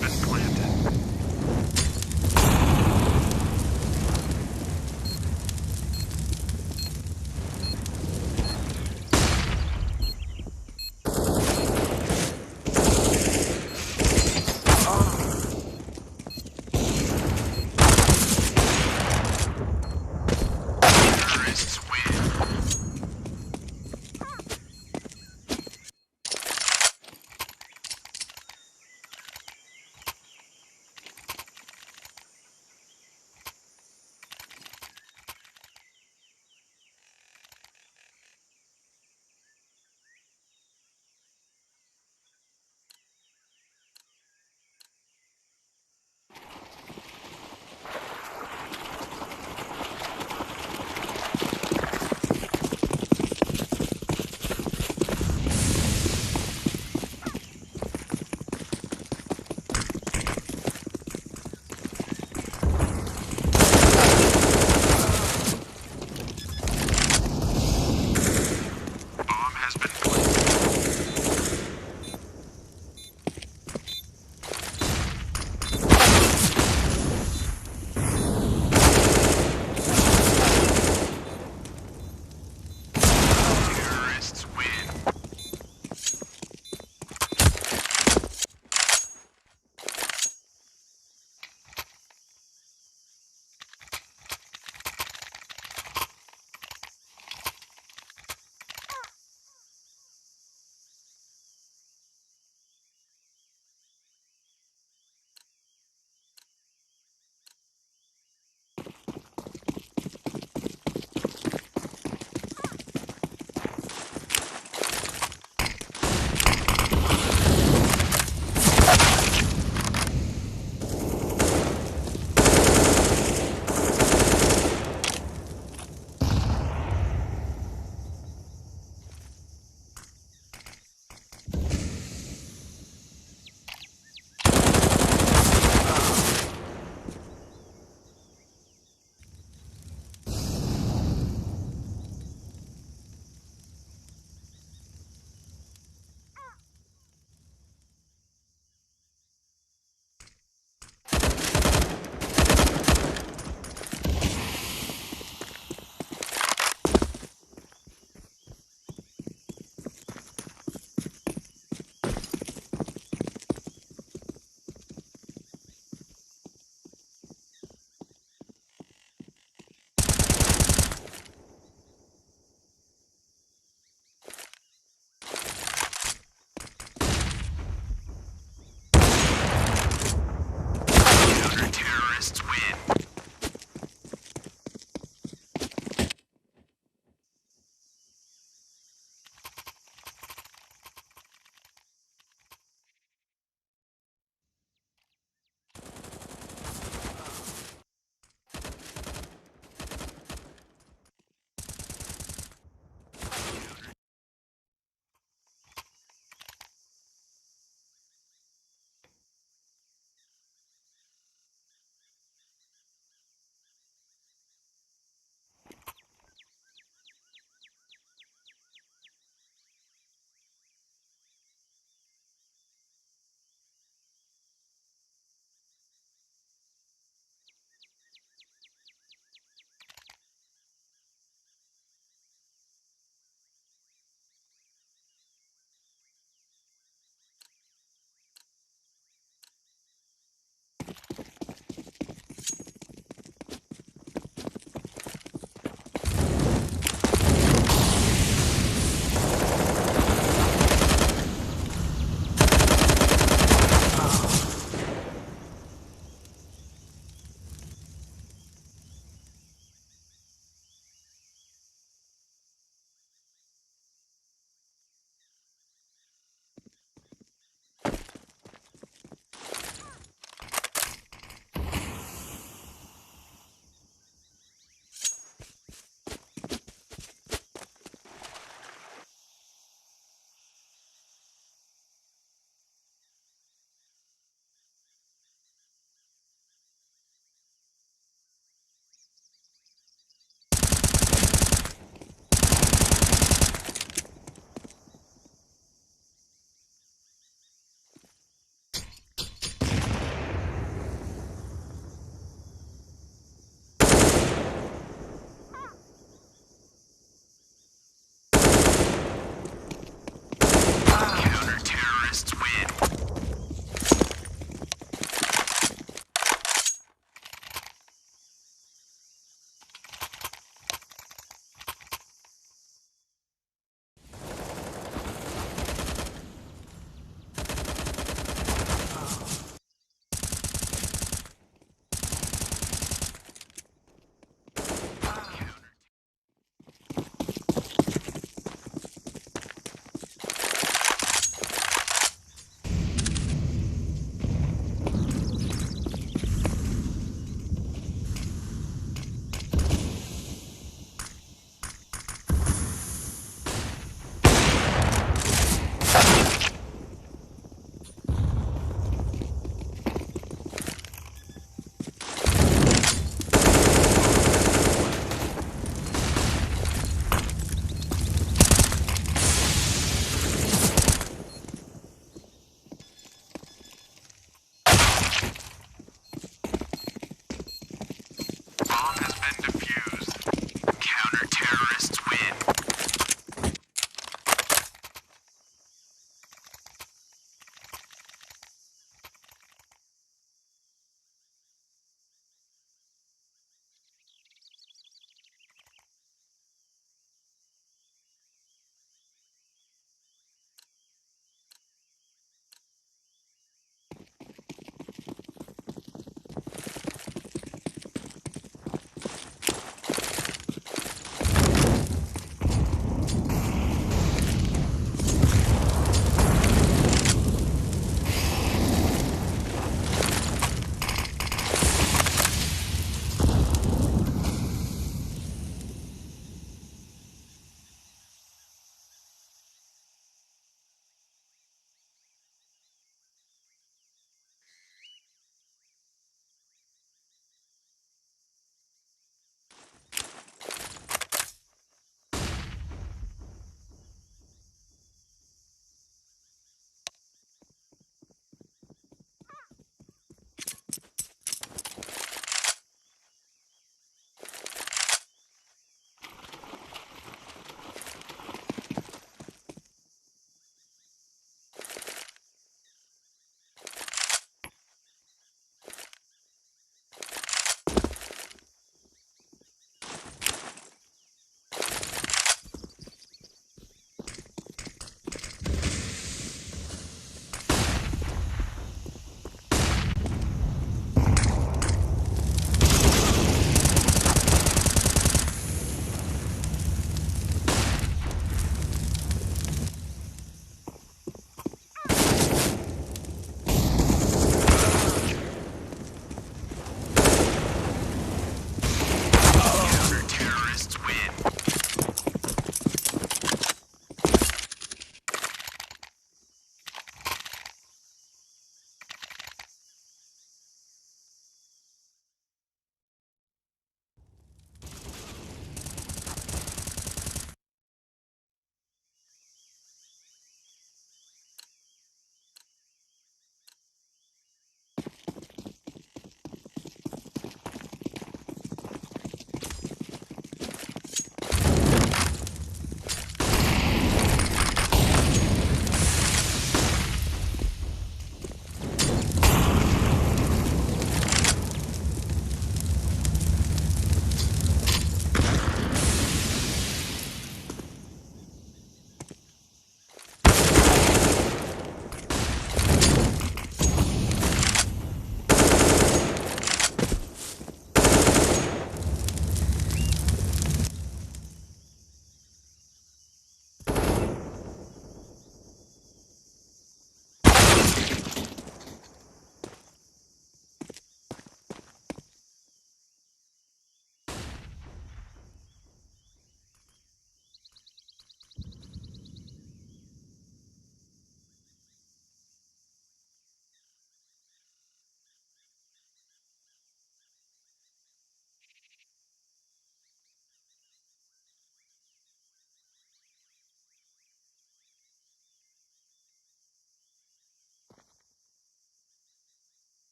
has been planted. Terrorists win.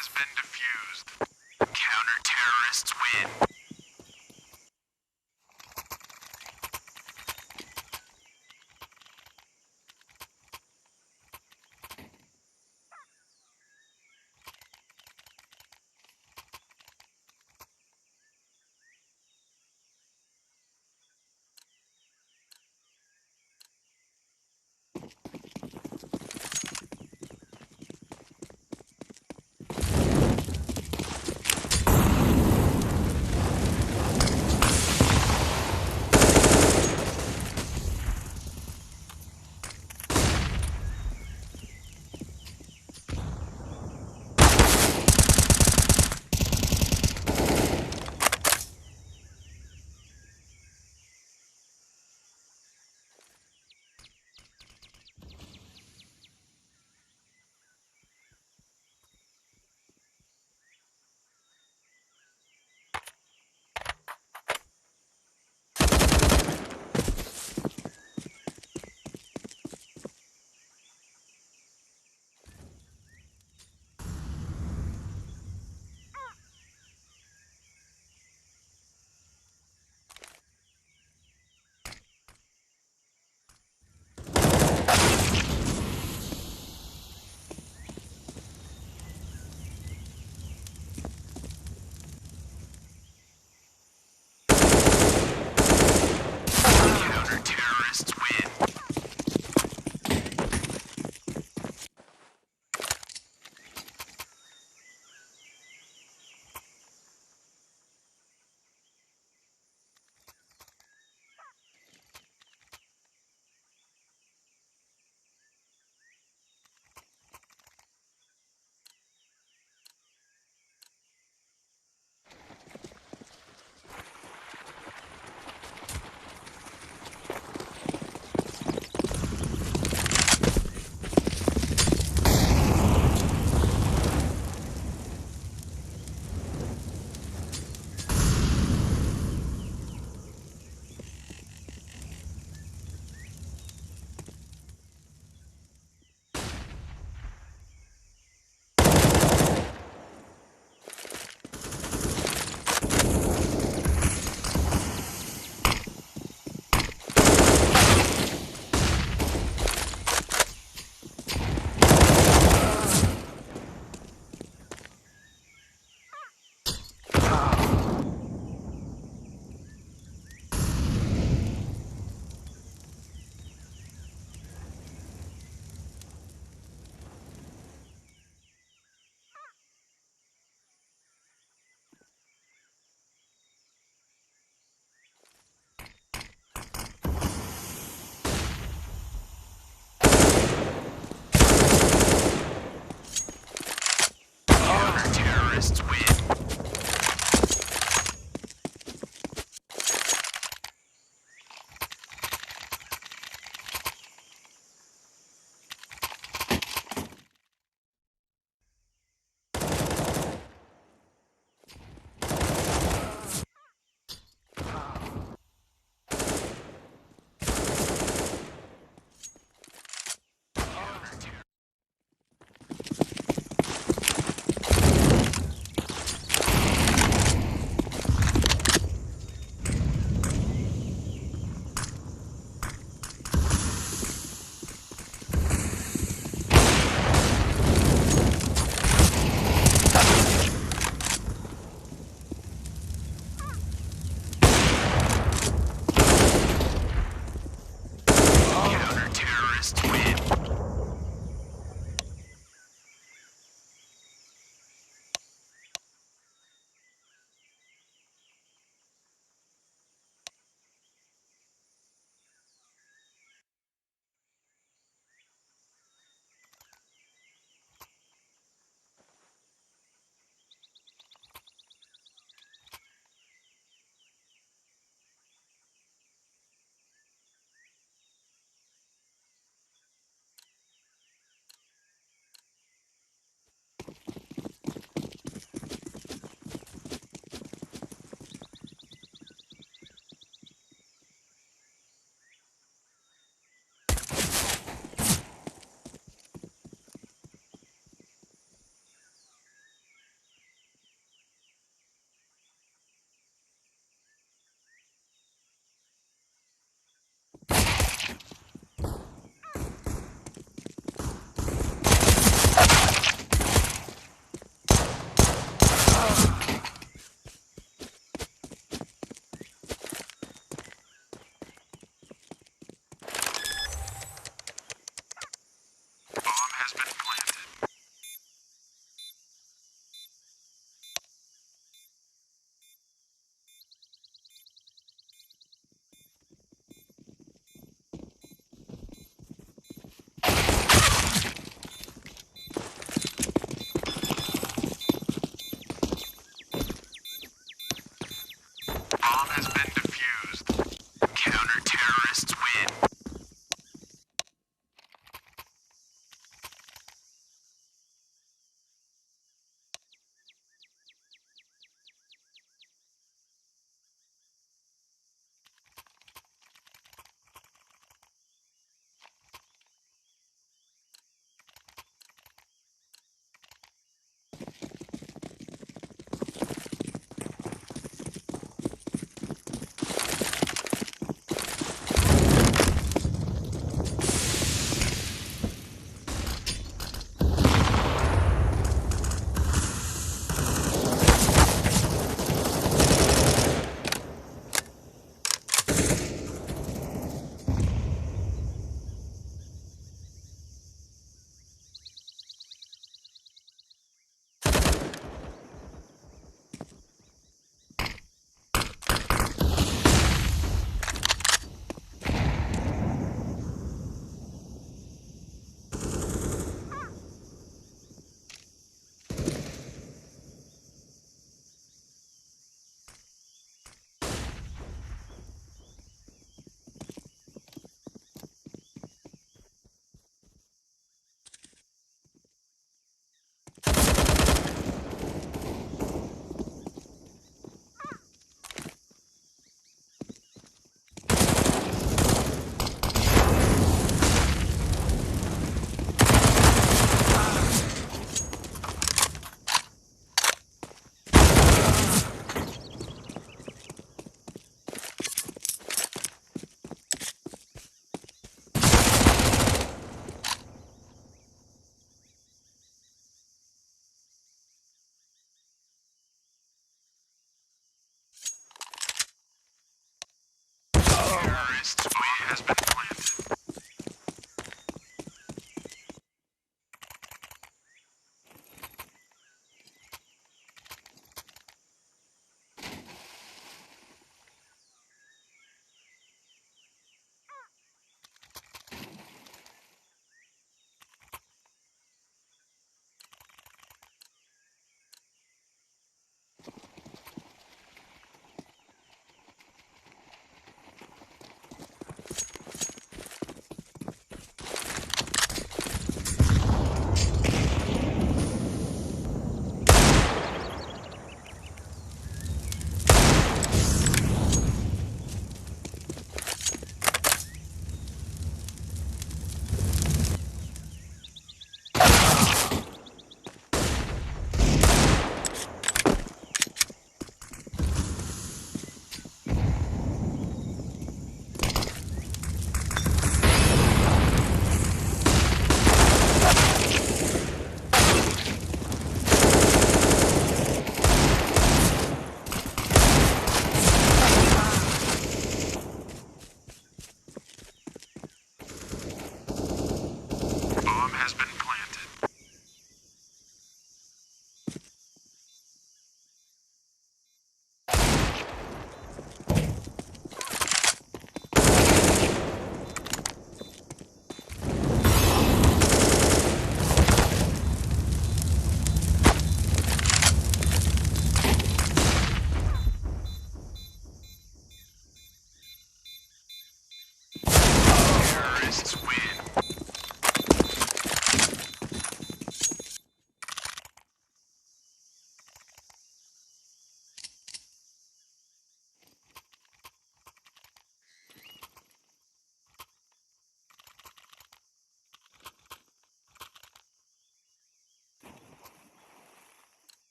has been defused. Counter-terrorists win.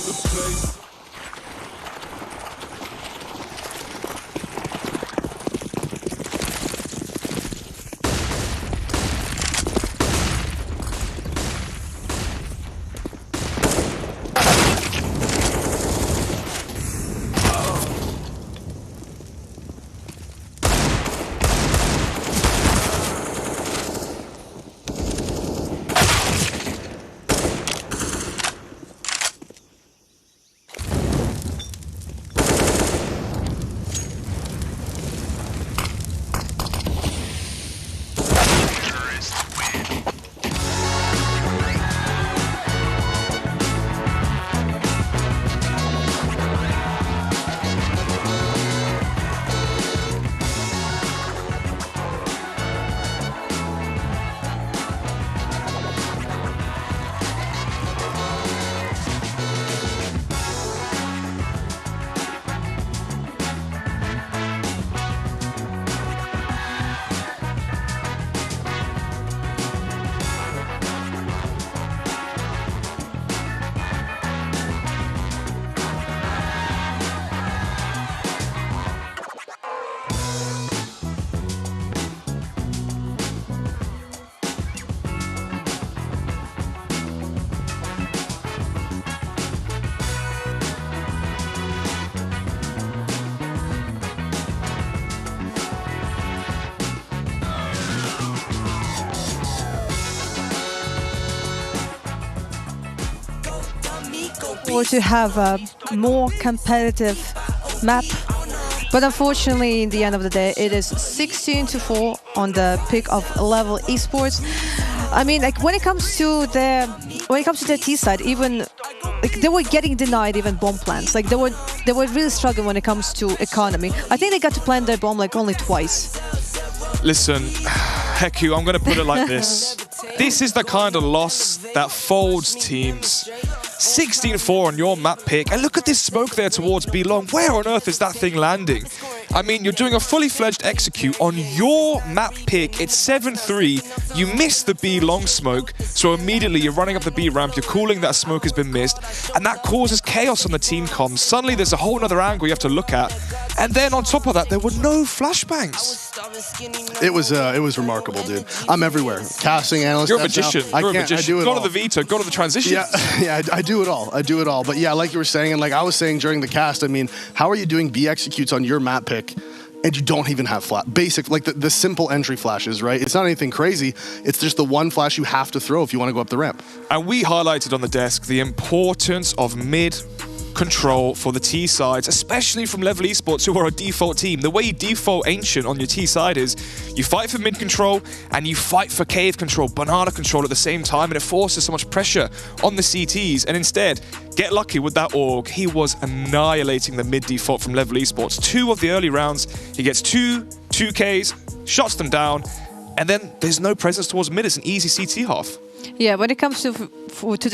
the place. Or to have a more competitive map. But unfortunately, in the end of the day, it is 16-4 on the pick of Level Esports. I mean, like when it comes to the T side, even like they were getting denied even bomb plants. Like they were really struggling when it comes to economy. I think they got to plant their bomb like only twice. Listen, Heku, I'm going to put it like this. This is the kind of loss that folds teams. 16-4 on your map pick, and look at this smoke there towards B long. Where on earth is that thing landing? I mean, you're doing a fully fledged execute on your map pick. It's 7-3. You miss the B long smoke, so immediately you're running up the B ramp, you're calling that smoke has been missed, and that causes chaos on the team comms. Suddenly there's a whole other angle you have to look at, and then on top of that, there were no flashbangs. It was remarkable, dude. I'm everywhere. Casting analyst. You're a magician. You're a magician. I do it go all. to the veto, go to the transition. Yeah, I do it all. I do it all. But yeah, like you were saying, and like I was saying during the cast, I mean, how are you doing B executes on your map pick and you don't even have basic, like the simple entry flashes, right? It's not anything crazy. It's just the one flash you have to throw if you want to go up the ramp. And we highlighted on the desk the importance of mid control for the T sides, especially from Level Esports, who are a default team. The way you default Ancient on your T side is you fight for mid control and you fight for cave control, banana control at the same time, and it forces so much pressure on the CTs. And instead, get lucky with that AUG. He was annihilating the mid default from Level Esports. 2 of the early rounds, he gets 2 Ks, shots them down, and then there's no presence towards mid. It's an easy CT half. Yeah, when it comes to the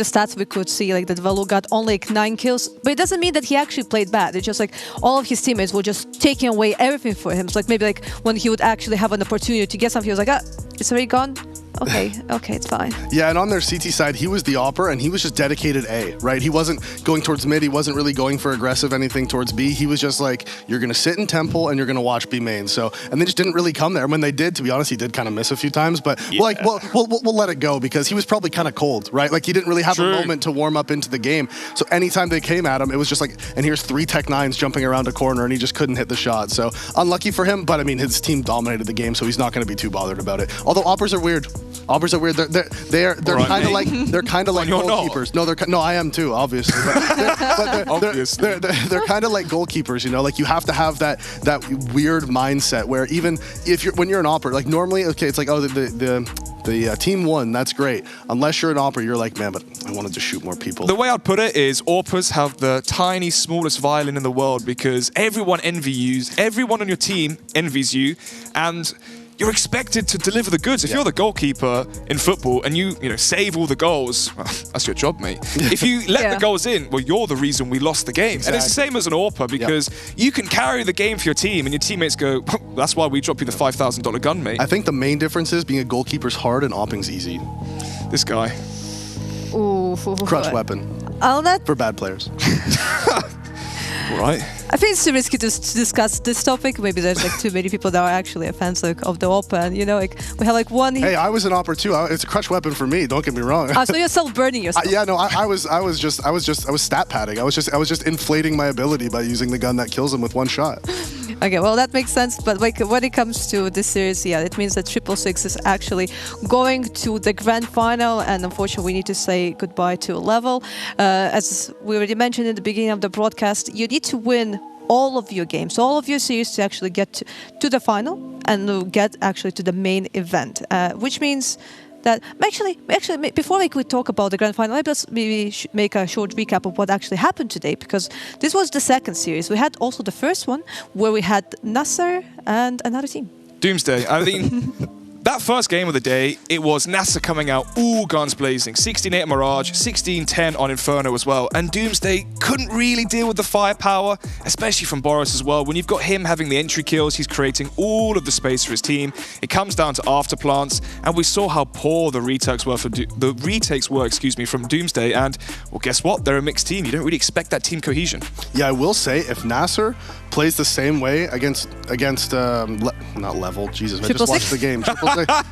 stats, we could see like that Velu got only like 9 kills, but it doesn't mean that he actually played bad. It's just like all of his teammates were just taking away everything for him. So like maybe like when he would actually have an opportunity to get something, he was like, ah, it's already gone. Okay, it's fine. Yeah, and on their CT side, he was the AWPer, and he was just dedicated A, right? He wasn't going towards mid, he wasn't really going for aggressive anything towards B. He was just like, you're going to sit in temple and you're going to watch B main. So, and they just didn't really come there. And when they did, to be honest, he did kind of miss a few times, but we'll let it go because he was probably kind of cold, right? Like he didn't really have a moment to warm up into the game. So anytime they came at him, it was just like, and here's 3 Tech 9s jumping around a corner and he just couldn't hit the shot. So unlucky for him, but I mean, his team dominated the game, so he's not going to be too bothered about it. Although AWPers are weird. AWPers are weird. They're kind of like goalkeepers. No, I am too, obviously. But they're kind of like goalkeepers, you know. Like you have to have that weird mindset where even if when you're an AWPer, like normally, okay, it's like the team won, that's great. Unless you're an AWPer, you're like, man, but I wanted to shoot more people. The way I'd put it is AWPers have the tiny, smallest violin in the world because everyone envies you, everyone on your team envies you, and you're expected to deliver the goods. If you're the goalkeeper in football and you save all the goals, well, that's your job, mate. If you let the goals in, well, you're the reason we lost the game. Exactly. And it's the same as an AWPer because you can carry the game for your team and your teammates go, that's why we drop you the $5,000 gun, mate. I think the main difference is being a goalkeeper's hard and AWPing's easy. This guy. Ooh, crutch weapon. I'll not. for bad players. Right. I think it's too risky to discuss this topic. Maybe there's like too many people that are actually fans of the Open. You know, like we have like one. Hey, I was an opera too. It's a crutch weapon for me. Don't get me wrong. So you're self-burning yourself. Yeah, no, I was stat padding. I was just inflating my ability by using the gun that kills him with one shot. Okay, well that makes sense. But like when it comes to this series, yeah, it means that 666 is actually going to the grand final, and unfortunately, we need to say goodbye to Level. As we already mentioned in the beginning of the broadcast, you need to win all of your games, all of your series to actually get to the final and get actually to the main event, which means that actually, before we could talk about the grand final, let's maybe make a short recap of what actually happened today, because this was the second series. We had also the first one where we had Nasser and another team. Doomsday. I mean, that first game of the day, it was NASA coming out all guns blazing. 16-8 on Mirage, 16-10 on Inferno as well. And Doomsday couldn't really deal with the firepower, especially from Boris as well. When you've got him having the entry kills, he's creating all of the space for his team. It comes down to afterplants, and we saw how poor the retakes were from Doomsday. And well, guess what? They're a mixed team. You don't really expect that team cohesion. Yeah, I will say if Nasser plays the same way against not Level. Jesus, I just watched the game.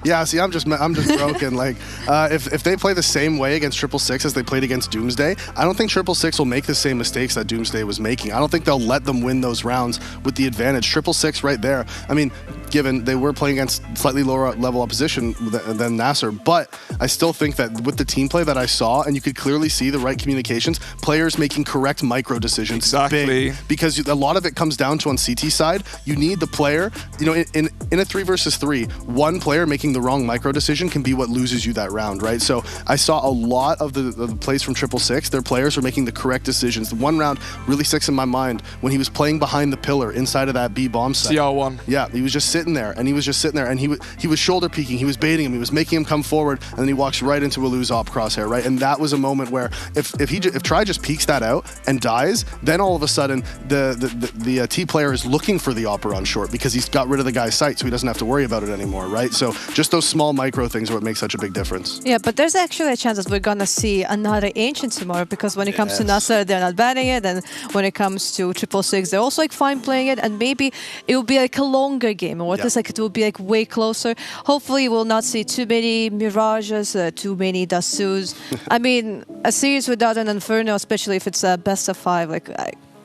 Yeah, see, I'm just broken. Like, if they play the same way against 666 as they played against Doomsday, I don't think 666 will make the same mistakes that Doomsday was making. I don't think they'll let them win those rounds with the advantage. 666 right there. I mean, given they were playing against slightly lower level opposition than Nasser, but I still think that with the team play that I saw, and you could clearly see the right communications, players making correct micro decisions. Exactly. Big, because a lot of it comes down to on CT side, you need the player, you know, in a 3 versus 3, one player making the wrong micro decision can be what loses you that round, right? So I saw a lot of the plays from 666. Their players were making the correct decisions. The one round really sticks in my mind when he was playing behind the pillar inside of that B bomb site. CR1. Yeah, he was just sitting there, and he was shoulder peeking, he was baiting him, he was making him come forward, and then he walks right into a lose op crosshair, right? And that was a moment where if Try just peeks that out and dies, then all of a sudden the T player is looking for the opera on short because he's got rid of the guy's sight, so he doesn't have to worry about it anymore, right? So just those small micro things are what makes such a big difference. Yeah, but there's actually a chance that we're gonna see another Ancient tomorrow, because when it comes to Nasser, they're not banning it, and when it comes to 666, they're also like fine playing it, and maybe it will be like a longer game, or at least like it will be like way closer. Hopefully, we'll not see too many Mirages, too many Dassus. I mean, a series without an Inferno, especially if it's a best of 5, like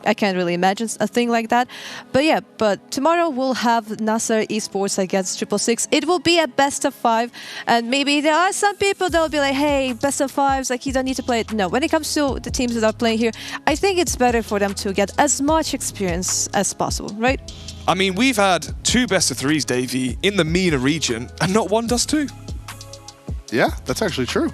I can't really imagine a thing like that. But yeah, but tomorrow we'll have Nasser Esports against 666. It will be a best of 5, and maybe there are some people that will be like, hey, best of 5s, like you don't need to play it. No, when it comes to the teams that are playing here, I think it's better for them to get as much experience as possible, right? I mean, we've had 2 best of 3s, Davey, in the MENA region, and not one does 2. Yeah, that's actually true.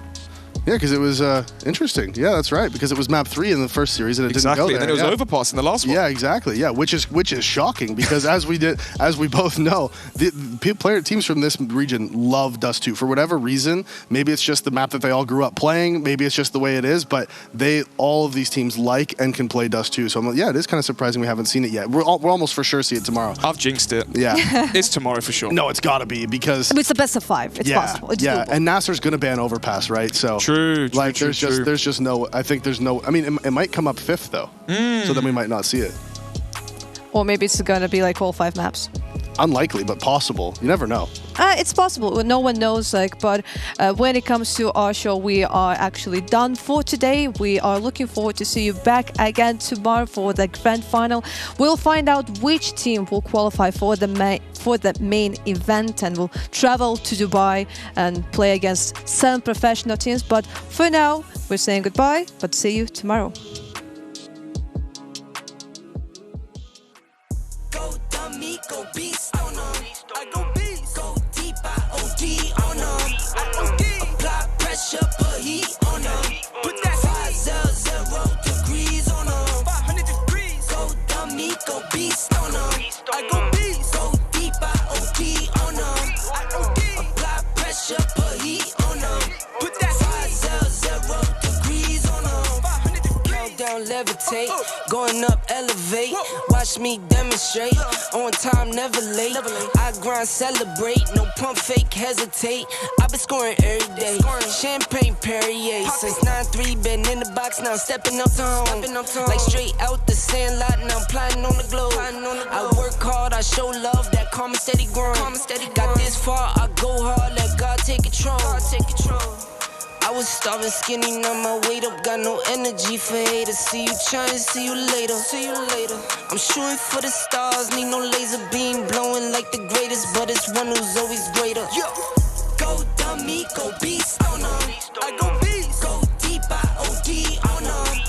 Yeah, because it was interesting. Yeah, that's right. Because it was map 3 in the first series, and it didn't go there. And then it was overpass in the last one. Yeah, exactly. Yeah, which is shocking because as we both know, the teams from this region love Dust 2 for whatever reason. Maybe it's just the map that they all grew up playing. Maybe it's just the way it is. But all of these teams like and can play Dust 2. So yeah, it is kind of surprising we haven't seen it yet. We'll almost for sure see it tomorrow. I've jinxed it. Yeah, it's tomorrow for sure. No, it's got to be because it's the best of 5. It's possible. It's doable. And Nasser's gonna ban overpass, right? So. True. There's just no. I think there's no. I mean, it might come up 5th though, so then we might not see it. Or maybe it's gonna be like all 5 maps. Unlikely, but possible. You never know. It's possible. No one knows. But when it comes to our show, we are actually done for today. We are looking forward to see you back again tomorrow for the grand final. We'll find out which team will qualify for the main event, and we'll travel to Dubai and play against 7 professional teams. But for now, we're saying goodbye. But see you tomorrow. Go beast on them. I go beast. Go deep, I OD on them. I OD. Apply pressure, put heat on them. Put that 500 degrees on them. 500 degrees. Go dummy, go beast on them. I go beast. Go deep, I OD on them. I OD. Apply pressure, put heat on them. Put that 500 degrees on them. 500 degrees. Countdown levitate. Going up, elevate. Watch me demonstrate. On time, never late. I grind, celebrate. No pump, fake, hesitate. I've been scoring every day. Champagne Perrier. Since 9-3, been in the box, now I'm stepping up to home. Like straight out the sandlot, now I'm plotting on the globe. I work hard, I show love, that karma steady growing. Got this far, I go hard, let God take control. I was starving skinny, now my weight up, got no energy for haters. See you trying, see you later. I'm shooting for the stars, need no laser beam, blowing like the greatest, but it's one who's always greater. Go dummy, go beast on them. I go beast. Go deep, I OD on them.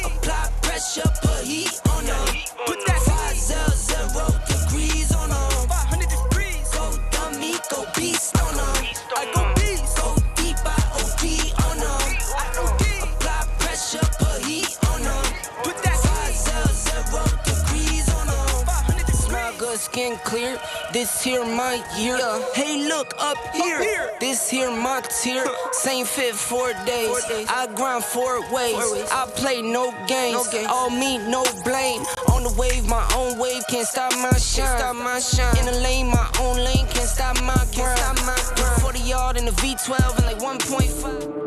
Apply pressure, put heat on them. Put that 500 degrees on them. 500 degrees. Go dummy, go beast on them. I go beast. Go deep, I OD on them. Apply pressure, put heat on them. Put that 500 degrees on them. Smile good, skin clear. This here my year. Hey, look up here. This here my tier. Same fit 4 days. I grind 4 ways. I play no games. All me, no blame. On the wave, my own wave. Can't stop my shine. In the lane, my own lane. Can't stop my grind. 40 yard in the V12 and like 1.5.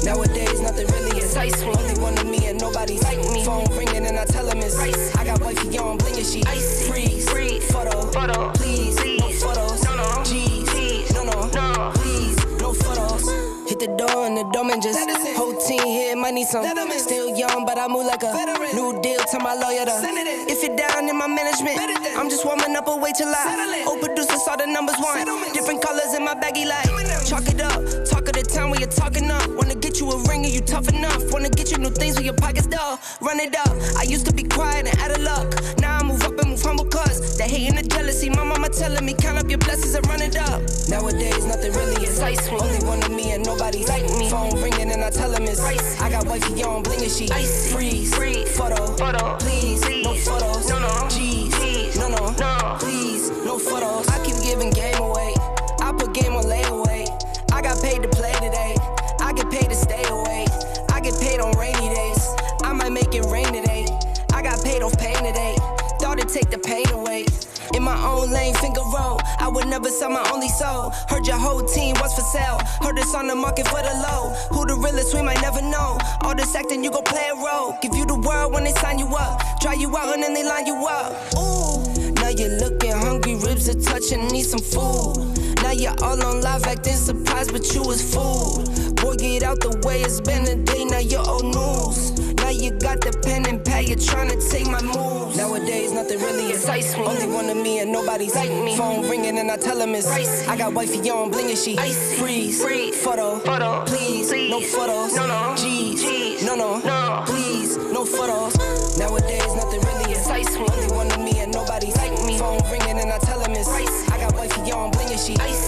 Nowadays, nothing really excites me. Only one of me and nobody like me. Phone ringing and I tell him it's ice. I got wifey on bling and she icy. Freeze, photo, please, no photos. G's, no, please, no photos. Hit the door and the doorman just whole team here, might need some. Still young, but I move like a new deal to my lawyer. If you're down in my management, I'm just warming up, wait till I old producers saw the numbers one. Different colors in my baggy light. Chalk it up, talk of the town where you're talking up. Wanna get you a ring and you tough enough. Wanna get you new things with your pockets dull. Run it up. I used to be quiet and out of luck. Now I move up and move humble cause the hate and the jealousy. My mama telling me count up your blessings and run it up. Nowadays nothing really excites me. Only one of me and nobody like me. Phone ringing and I tell him it's ice. I got wifey on bling and she icy. Freeze, photo, please, no photos. G's, no, please, no photos. I keep giving game away. I put game on layaway. I got paid to play today. I get paid to stay away. I get paid on rainy days. I might make it rain today. I got paid off pain today. Thought it'd take the pain away. In my own lane, finger roll. I would never sell my only soul. Heard your whole team was for sale. Heard it's on the market for the low. Who the realest, we might never know. All this acting, you gon' play a role. Give you the world when they sign you up. Try you out and then they line you up. Ooh, now you're looking hungry, ribs are touching, need some food. Now you're all on live acting surprised, but you was fooled. Boy, get out the way, it's been a day, now you're old news. Now you got the pen and pad, you're trying to take my moves. Nowadays, nothing really excites me. Only one of me and nobody's like me. Phone ringing and I tell him it's ice. I got wifey on bling and she icy. Freeze, photo, please, no photos. G's, no, please, no photos. Nowadays, nothing really excites me. Only one of me and nobody's like me. Phone ringing and I tell him it's ice. I got wifey on bling and she icy.